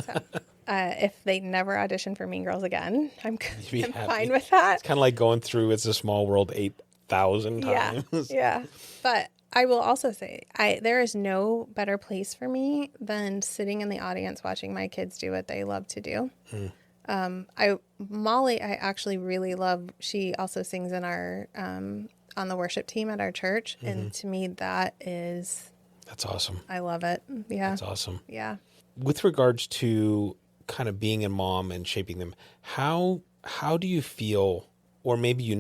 So if they never audition for Mean Girls again, I'm fine with that. It's kind of like going through It's a Small World 8,000 times. Yeah. But I will also say, there is no better place for me than sitting in the audience watching my kids do what they love to do. Molly, I actually really love. She also sings in our on the worship team at our church, and to me, that's awesome. I love it. Yeah, that's awesome. Yeah. With regards to kind of being a mom and shaping them, how do you feel, or maybe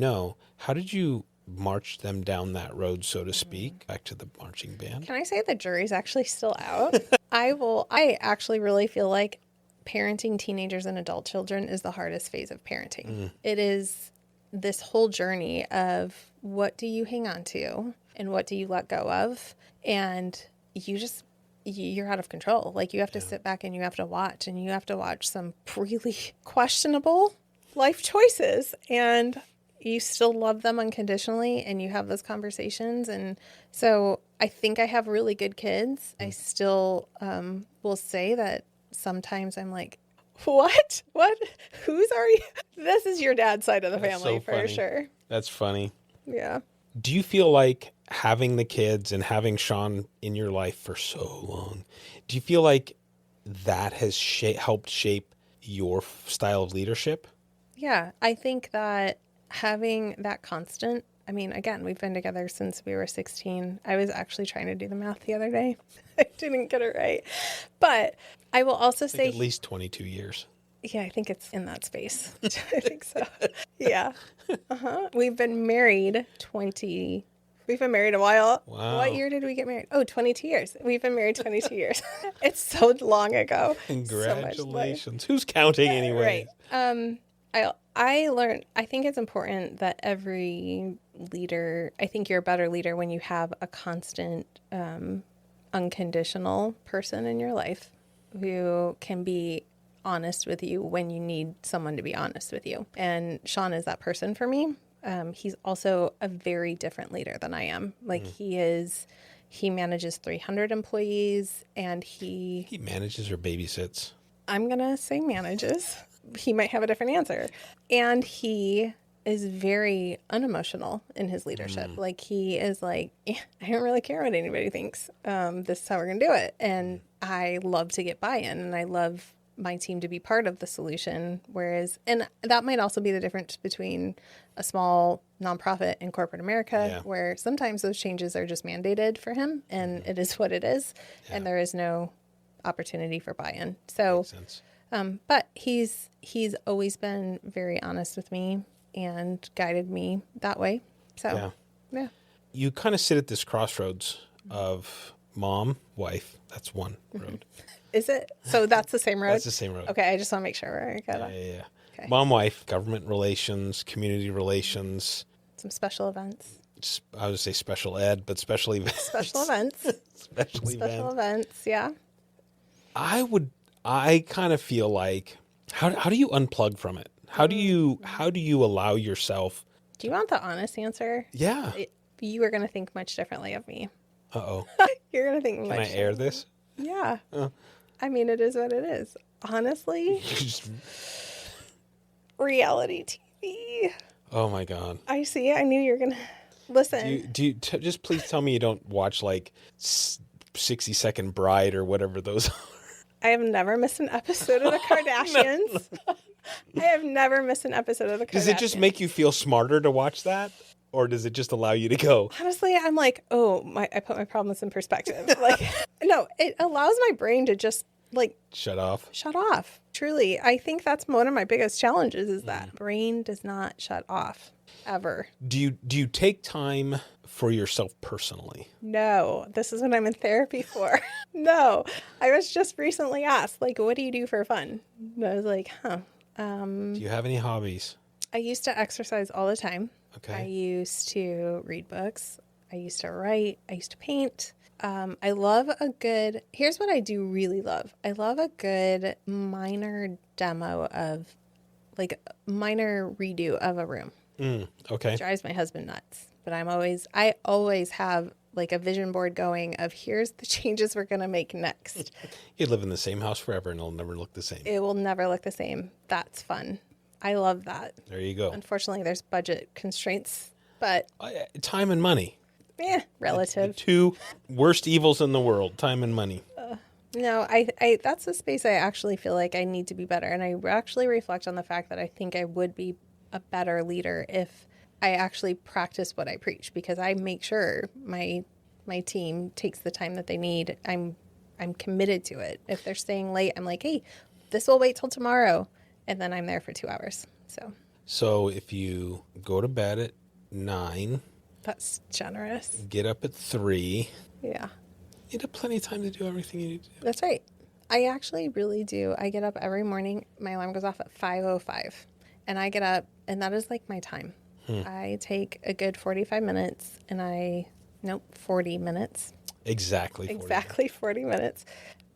how did you march them down that road, so to speak, back to the marching band? Can I say the jury's actually still out? I actually really feel like parenting teenagers and adult children is the hardest phase of parenting. It is this whole journey of what do you hang on to and what do you let go of? And you're out of control. Like, you have to sit back and you have to watch, and you have to watch some really questionable life choices, and you still love them unconditionally, and you have those conversations. And so I think I have really good kids. I still will say that sometimes I'm like, what? Who's are you? This is your dad's side of the family, for sure. That's funny. Yeah. Do you feel like having the kids and having Sean in your life for so long, do you feel like that has helped shape your style of leadership? Yeah, I think that having that constant, I mean, again, we've been together since we were 16. I was actually trying to do the math the other day. I didn't get it right. But I will also say at least 22 years. Yeah, I think it's in that space. I think so. Yeah. We've been married We've been married a while. Wow. What year did we get married? 22 years. We've been married 22 years. It's so long ago. Congratulations. Who's counting anyway? Right. I learned, I think it's important that every leader, I think you're a better leader when you have a constant, unconditional person in your life who can be honest with you when you need someone to be honest with you. And Sean is that person for me. He's also a very different leader than I am. Like, he manages 300 employees, and he manages or babysits? I'm going to say manages. He might have a different answer. And he is very unemotional in his leadership. Like, he is like, I don't really care what anybody thinks. This is how we're going to do it. And I love to get buy-in, and I love my team to be part of the solution. And that might also be the difference between a small nonprofit in corporate America, where sometimes those changes are just mandated for him, and it is what it is, and there is no opportunity for buy-in. So, but he's always been very honest with me and guided me that way. So, yeah. You kind of sit at this crossroads of mom, wife. That's one road. Is it? So that's the same road? That's the same road. Okay, I just want to make sure. Yeah. Okay. Mom, wife, government relations, community relations. Some special events. I would say special ed, but special events. Special events. Special events, yeah. I kind of feel like How do you unplug from it? How do you allow yourself? Do you want the honest answer? Yeah. You are going to think much differently of me. Uh-oh. You're going to think much Can I air this? Yeah. I mean, it is what it is. Honestly, reality TV. Oh my God. I see. I knew you were going to listen. Do you just please tell me you don't watch like 60-Second Bride or whatever those are. I have never missed an episode of the Kardashians. No. I have never missed an episode of the Kardashians. Does it just make you feel smarter to watch that? Or does it just allow you to go? Honestly, I'm like, I put my problems in perspective. Like, no, it allows my brain to just like shut off. Truly. I think that's one of my biggest challenges is that brain does not shut off ever. Do you take time for yourself personally? No, this is what I'm in therapy for. No, I was just recently asked, like, what do you do for fun? And I was like, do you have any hobbies? I used to exercise all the time. Okay. I used to read books. I used to write. I used to paint. I love here's what I do really love. I love a good minor redo of a room. Okay. It drives my husband nuts. But I always have like a vision board going of here's the changes we're going to make next. You live in the same house forever and it'll never look the same. It will never look the same. That's fun. I love that. There you go. Unfortunately, there's budget constraints, but time and money. Relative. The two worst evils in the world, time and money. No, I that's the space I actually feel like I need to be better. And I actually reflect on the fact that I think I would be a better leader if I actually practice what I preach, because I make sure my team takes the time that they need. I'm committed to it. If they're staying late, I'm like, hey, this will wait till tomorrow. And then I'm there for 2 hours. So if you go to bed at 9. That's generous. Get up at 3. Yeah. You have plenty of time to do everything you need to do. That's right. I actually really do. I get up every morning. My alarm goes off at 5:05. And I get up, and that is like my time. I take a good 45 minutes, and 40 minutes. Exactly 40 minutes.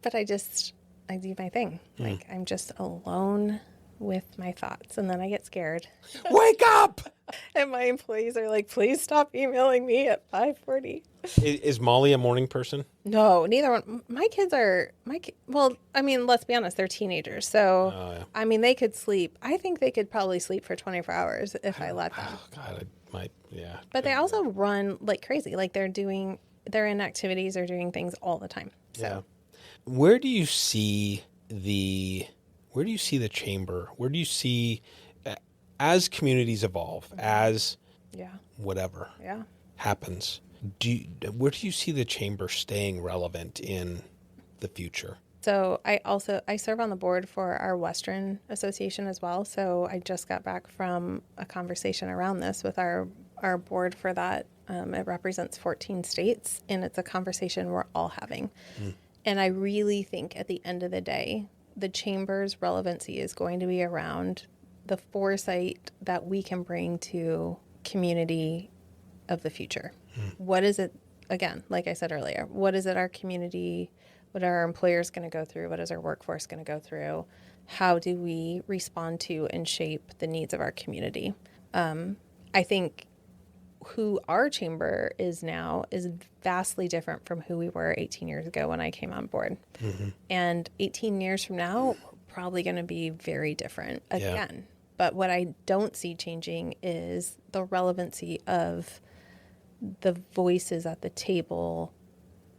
But I do my thing. Like, I'm just alone with my thoughts, and then I get scared. Wake up! And my employees are like, please stop emailing me at 5:40. Is Molly a morning person? No, neither one. My kids are, well, I mean, let's be honest, they're teenagers. So, I mean, they could sleep. I think they could probably sleep for 24 hours if I let them. Oh, God, I might, yeah. But they also run like crazy. Like they're in activities or doing things all the time. So. Yeah. Where do you see the chamber? Where do you see, as communities evolve, as whatever happens, where do you see the chamber staying relevant in the future? So I serve on the board for our Western Association as well. So I just got back from a conversation around this with our board for that. It represents 14 states, and it's a conversation we're all having. And I really think at the end of the day, the chamber's relevancy is going to be around the foresight that we can bring to community of the future. What is it, again, like I said earlier, what is it our community, what are our employers going to go through? What is our workforce going to go through? How do we respond to and shape the needs of our community? I think who our chamber is now is vastly different from who we were 18 years ago when I came on board. And 18 years from now, we're probably going to be very different again. Yeah. But what I don't see changing is the relevancy of the voices at the table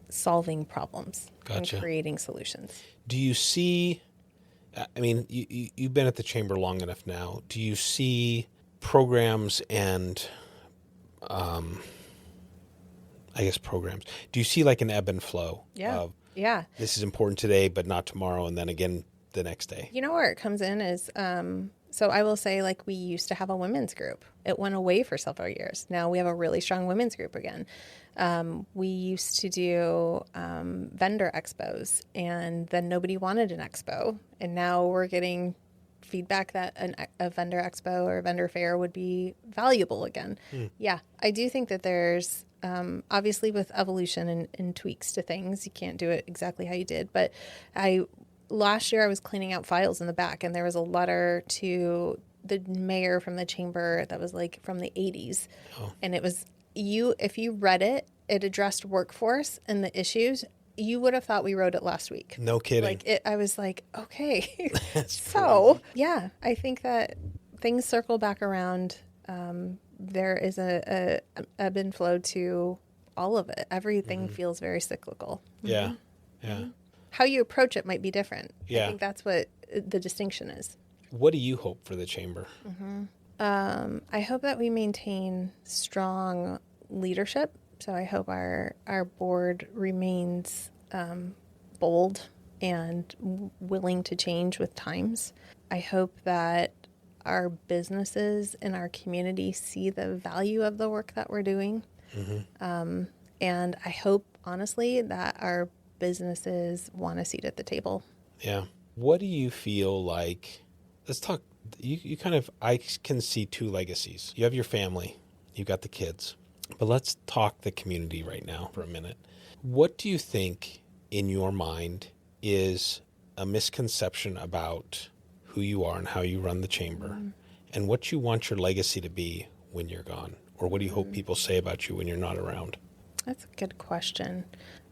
solving problems and creating solutions. Do you see, I mean, you've been at the chamber long enough now. Do you see programs and programs. Do you see like an ebb and flow of this is important today, but not tomorrow, and then again the next day? You know where it comes in is, so I will say, like, we used to have a women's group. It went away for several years. Now we have a really strong women's group again. We used to do vendor expos, and then nobody wanted an expo. And now we're getting feedback that a vendor expo or a vendor fair would be valuable again. Yeah, I do think that there's, obviously with evolution and tweaks to things, you can't do it exactly how you did. But I last year I was cleaning out files in the back, and there was a letter to the mayor from the chamber that was like from the 80s. Oh. And it was if you read it, it addressed workforce and the issues. You would have thought we wrote it last week. No kidding. I was like, okay. So, yeah, I think that things circle back around. There is a ebb and flow to all of it. Everything feels very cyclical. Yeah. Yeah. How you approach it might be different. Yeah. I think that's what the distinction is. What do you hope for the chamber? I hope that we maintain strong leadership. So I hope our board remains bold and willing to change with times. I hope that our businesses and our community see the value of the work that we're doing. And I hope, honestly, that our businesses want a seat at the table. Yeah. What do you feel like? Let's talk. You kind of, I can see two legacies. You have your family, you got the kids, but let's talk the community right now for a minute. What do you think in your mind is a misconception about who you are and how you run the chamber, and what you want your legacy to be when you're gone? Or what do you hope people say about you when you're not around? That's a good question.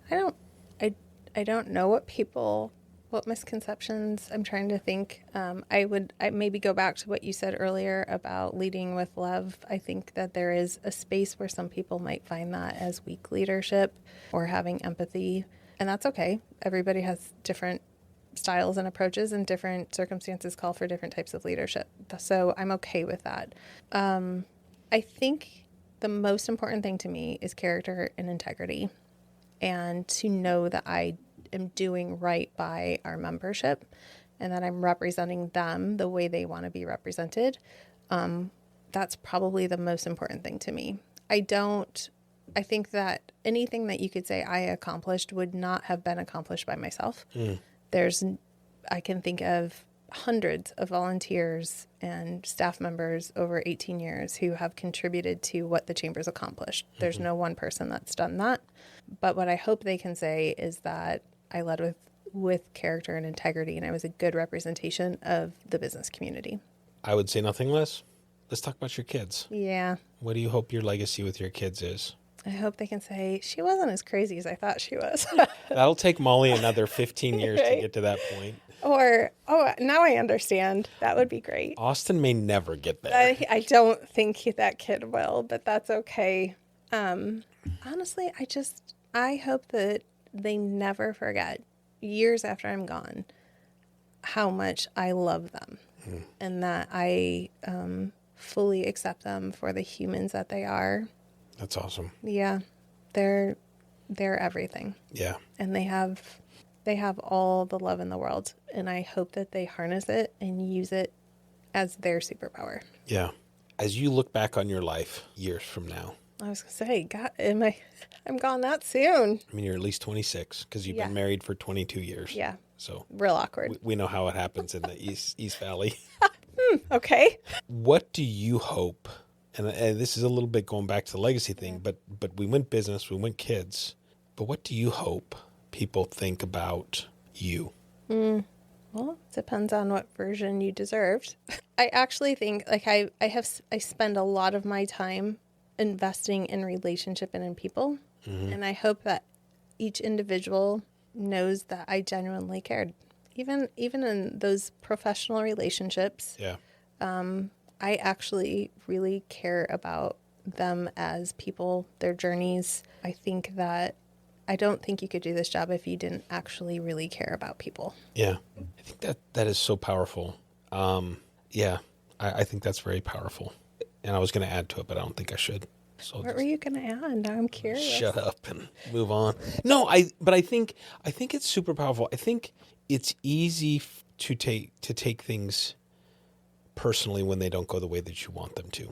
I don't know what misconceptions. I'm trying to think. I maybe go back to what you said earlier about leading with love. I think that there is a space where some people might find that as weak leadership or having empathy, and that's okay. Everybody has different styles and approaches, and different circumstances call for different types of leadership. So I'm okay with that. I think the most important thing to me is character and integrity, and to know that I am doing right by our membership and that I'm representing them the way they want to be represented. That's probably the most important thing to me. I think that anything that you could say I accomplished would not have been accomplished by myself. I can think of hundreds of volunteers and staff members over 18 years who have contributed to what the chamber's accomplished. There's no one person that's done that. But what I hope they can say is that I led with character and integrity, and I was a good representation of the business community. I would say nothing less. Let's talk about your kids. Yeah. What do you hope your legacy with your kids is? I hope they can say, she wasn't as crazy as I thought she was. That'll take Molly another 15 years right? to get to that point. Or, now I understand. That would be great. Austin may never get there. I don't think that kid will, but that's okay. Honestly, I hope that they never forget, years after I'm gone, how much I love them and that I fully accept them for the humans that they are. That's awesome. Yeah. They're everything. Yeah. And they have all the love in the world, and I hope that they harness it and use it as their superpower. Yeah. As you look back on your life years from now. I was going to say, God, I'm gone that soon. I mean, you're at least 26 because you've been married for 22 years. Yeah. So real awkward. We know how it happens in the East Valley. Okay. What do you hope? And this is a little bit going back to the legacy thing, but we went business, we went kids. But what do you hope people think about you? Well, it depends on what version you deserved. I actually think I spend a lot of my time investing in relationship and in people. And I hope that each individual knows that I genuinely cared. Even in those professional relationships. Yeah. I actually really care about them as people, their journeys. I don't think you could do this job if you didn't actually really care about people. Yeah. I think that is so powerful. Yeah, I think that's very powerful. And I was going to add to it, but I don't think I should. So what were you going to add? Now I'm curious. Shut up and move on. No, but I think it's super powerful. I think it's easy to take things personally when they don't go the way that you want them to.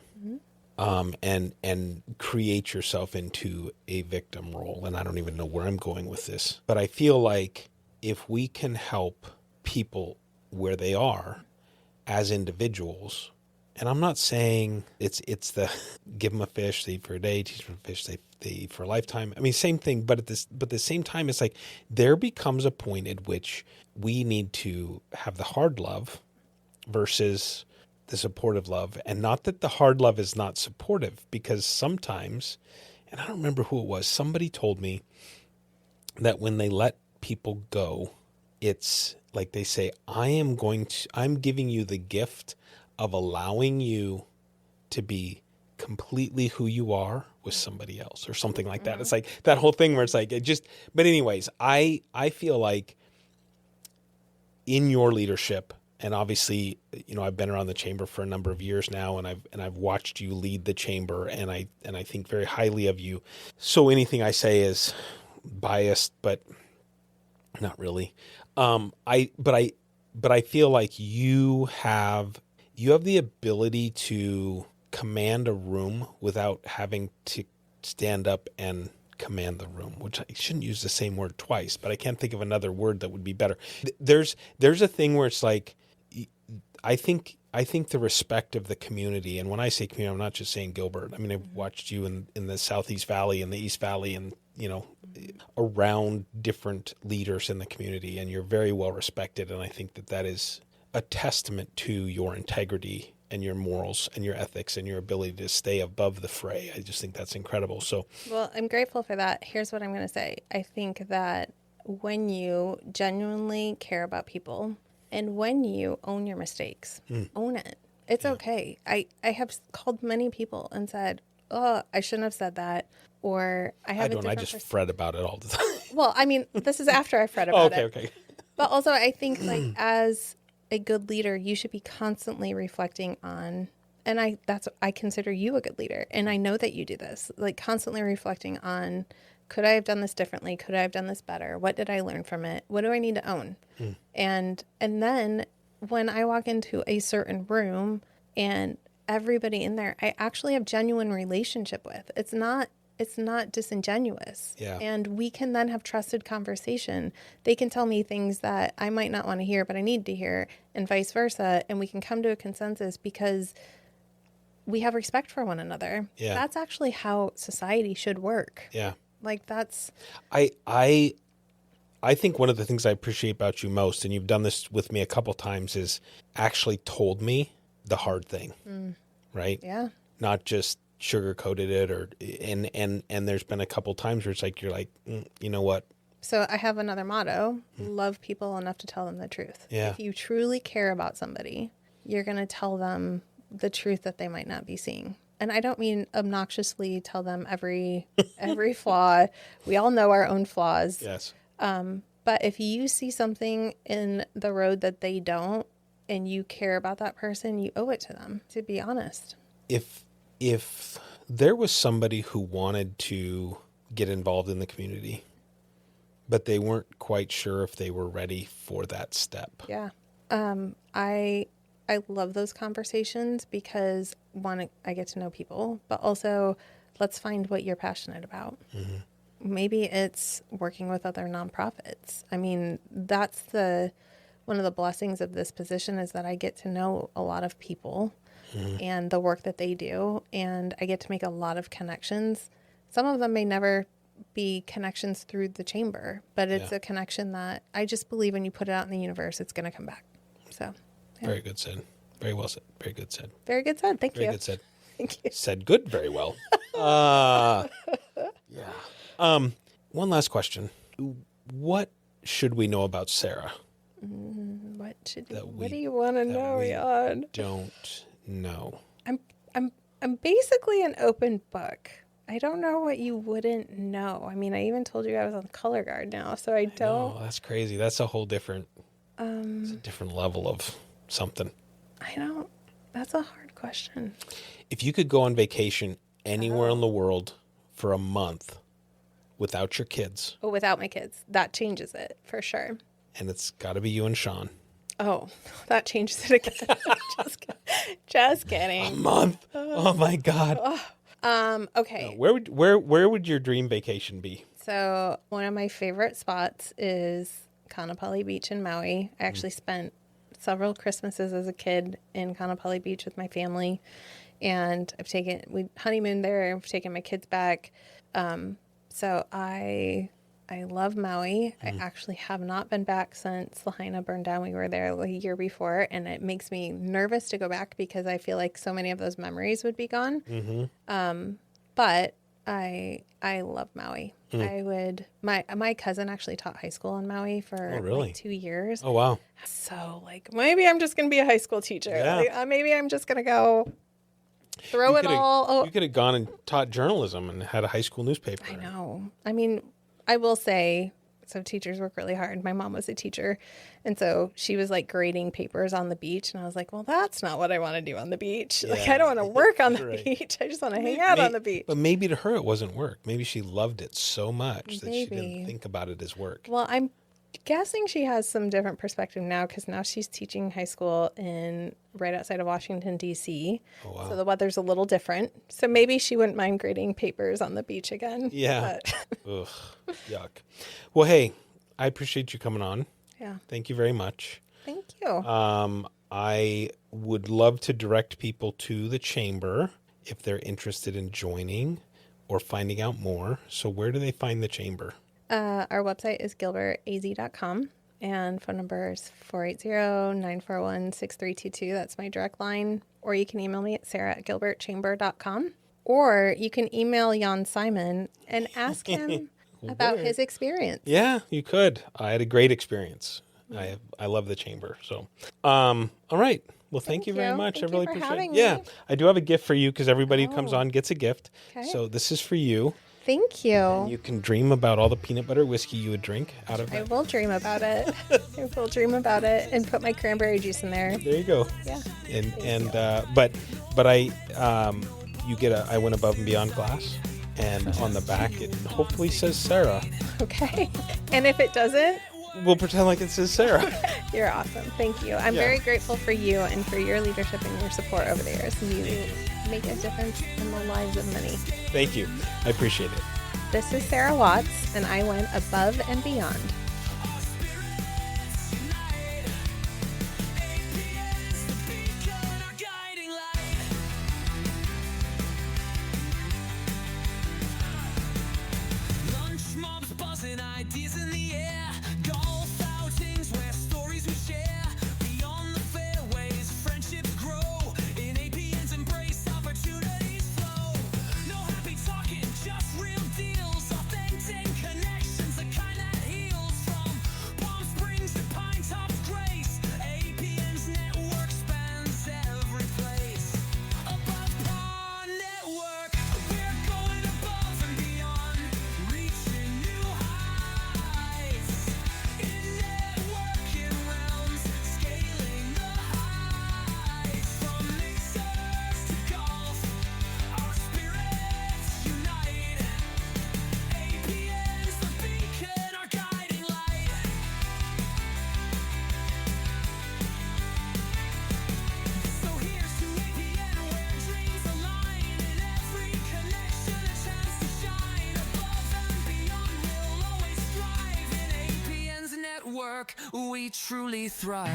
And create yourself into a victim role. And I don't even know where I'm going with this. But I feel like if we can help people where they are as individuals And I'm not saying it's the give them a fish, they eat for a day, teach them a fish, they eat for a lifetime. I mean, same thing, but at the same time, it's like there becomes a point at which we need to have the hard love versus the supportive love. And not that the hard love is not supportive, because sometimes, and I don't remember who it was, somebody told me that when they let people go, it's like they say, I'm giving you the gift of allowing you to be completely who you are with somebody else or something like that. It's like that whole thing where it's like, but anyways, I feel like in your leadership, and obviously, I've been around the chamber for a number of years now, and I've watched you lead the chamber, and I think very highly of you. So anything I say is biased, but not really. But I feel like you have the ability to command a room without having to stand up and command the room, which I shouldn't use the same word twice, but I can't think of another word that would be better. There's a thing where it's like, I think the respect of the community, and when I say community, I'm not just saying Gilbert. I mean, I've watched you in the Southeast Valley and the East Valley and, around different leaders in the community, and you're very well respected. And I think that is a testament to your integrity and your morals and your ethics and your ability to stay above the fray. I just think that's incredible. So, well, I'm grateful for that. Here's what I'm going to say. I think that when you genuinely care about people and when you own your mistakes, own it. It's okay. I have called many people and said, oh, I shouldn't have said that. Or I just fret about it all the time. Well, I mean, this is after I fret about it. Okay. But also I think like as a good leader, you should be constantly reflecting on, and I consider you a good leader. And I know that you do this, like constantly reflecting on, could I have done this differently? Could I have done this better? What did I learn from it? What do I need to own? And then when I walk into a certain room and everybody in there, I actually have genuine relationship with. It's not disingenuous. Yeah. And we can then have trusted conversation. They can tell me things that I might not want to hear, but I need to hear, and vice versa. And we can come to a consensus because we have respect for one another. Yeah. That's actually how society should work. Yeah. Like that's... I think one of the things I appreciate about you most, and you've done this with me a couple times, is actually told me the hard thing, right? Yeah. Not just sugar-coated it, and there's been a couple times where it's like, you're like, you know what? So I have another motto, love people enough to tell them the truth. Yeah. If you truly care about somebody, you're going to tell them the truth that they might not be seeing. And I don't mean obnoxiously tell them every flaw. We all know our own flaws. Yes. But if you see something in the road that they don't, and you care about that person, you owe it to them, to be honest. If there was somebody who wanted to get involved in the community, but they weren't quite sure if they were ready for that step. Yeah. I love those conversations because one, I get to know people, but also let's find what you're passionate about. Maybe it's working with other nonprofits. I mean, that's one of the blessings of this position is that I get to know a lot of people and the work that they do, and I get to make a lot of connections. Some of them may never be connections through the chamber, but it's a connection that I just believe when you put it out in the universe, it's going to come back. So, yeah. Very good said. Very well said. Very good said. Very good said. Thank you. Very good said. Thank you. Said good very well. Yeah. One last question. What should we know about Sarah? What do you want to know, Jan? Don't know. I'm basically an open book. I don't know what you wouldn't know. I mean, I even told you I was on color guard now, so I don't. Oh, that's crazy. That's a whole different. It's a different level of something. I don't. That's a hard question. If you could go on vacation anywhere in the world for a month without your kids. Oh, without my kids. That changes it for sure. And it's got to be you and Sean. Oh, that changes it again. Just kidding. A month. Oh my God. Okay. Where would your dream vacation be? So one of my favorite spots is Kaanapali Beach in Maui. I actually spent several Christmases as a kid in Kaanapali Beach with my family. And we honeymooned there. I've taken my kids back. So I love Maui. I actually have not been back since Lahaina burned down. We were there like a year before, and it makes me nervous to go back because I feel like so many of those memories would be gone. But I love Maui. I would. My cousin actually taught high school in Maui for like 2 years. Oh, wow. So like maybe I'm just gonna be a high school teacher. Yeah. Like, maybe I'm just gonna go throw it all. You could have gone and taught journalism and had a high school newspaper. I know. I mean, I will say, so teachers work really hard. My mom was a teacher. And so she was like grading papers on the beach. And I was like, well, that's not what I want to do on the beach. Yeah. Like, I don't want to work on the beach. I just want to hang out on the beach. But maybe to her it wasn't work. Maybe she loved it so much that she Maybe. didn't think about it as work. Well, I'm guessing she has some different perspective now because now she's teaching high school right outside of Washington, D.C. Oh, wow. So the weather's a little different. So maybe she wouldn't mind grading papers on the beach again. Yeah. But Ugh. Yuck. Well, hey, I appreciate you coming on. yeah. Thank you very much. Thank you. I would love to direct people to the chamber if they're interested in joining or finding out more. So where do they find the chamber? Our website is gilbertaz.com and phone number is 480-941-6322. That's my direct line. Or you can email me at sarah@gilbertchamber.com. Or you can email Jän Simon and ask him about his experience. Yeah, you could. I had a great experience. I love the chamber. So, all right. Well, thank you very much. Thank I really you for appreciate it. having Yeah, me. I do have a gift for you because everybody who comes on gets a gift. Okay. So this is for you. Thank you. You can dream about all the peanut butter whiskey you would drink out of I it. will dream about it. I will dream about it and put my cranberry juice in there. There you go. Yeah. But I I went above and beyond glass, and on the back it hopefully says Sarah. Okay. And if it doesn't, We'll pretend like it says Sarah. you're awesome. Thank you. I'm very grateful for you and for your leadership and your support over the years. You make a difference in the lives of many. Thank you. I appreciate it. This is Sarah Watts, and I went above and beyond. We truly thrive.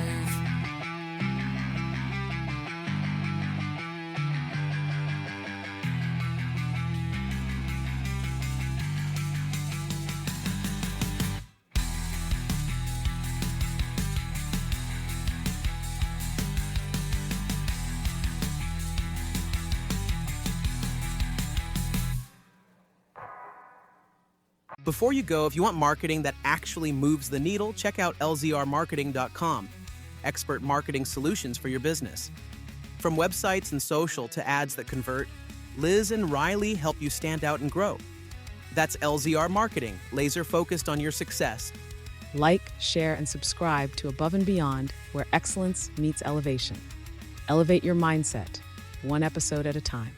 Before you go, if you want marketing that actually moves the needle, check out lzrmarketing.com. Expert marketing solutions for your business. From websites and social to ads that convert, Liz and Riley help you stand out and grow. That's LZR Marketing, laser focused on your success. Like, share, and subscribe to Above and Beyond, where excellence meets elevation. Elevate your mindset, one episode at a time.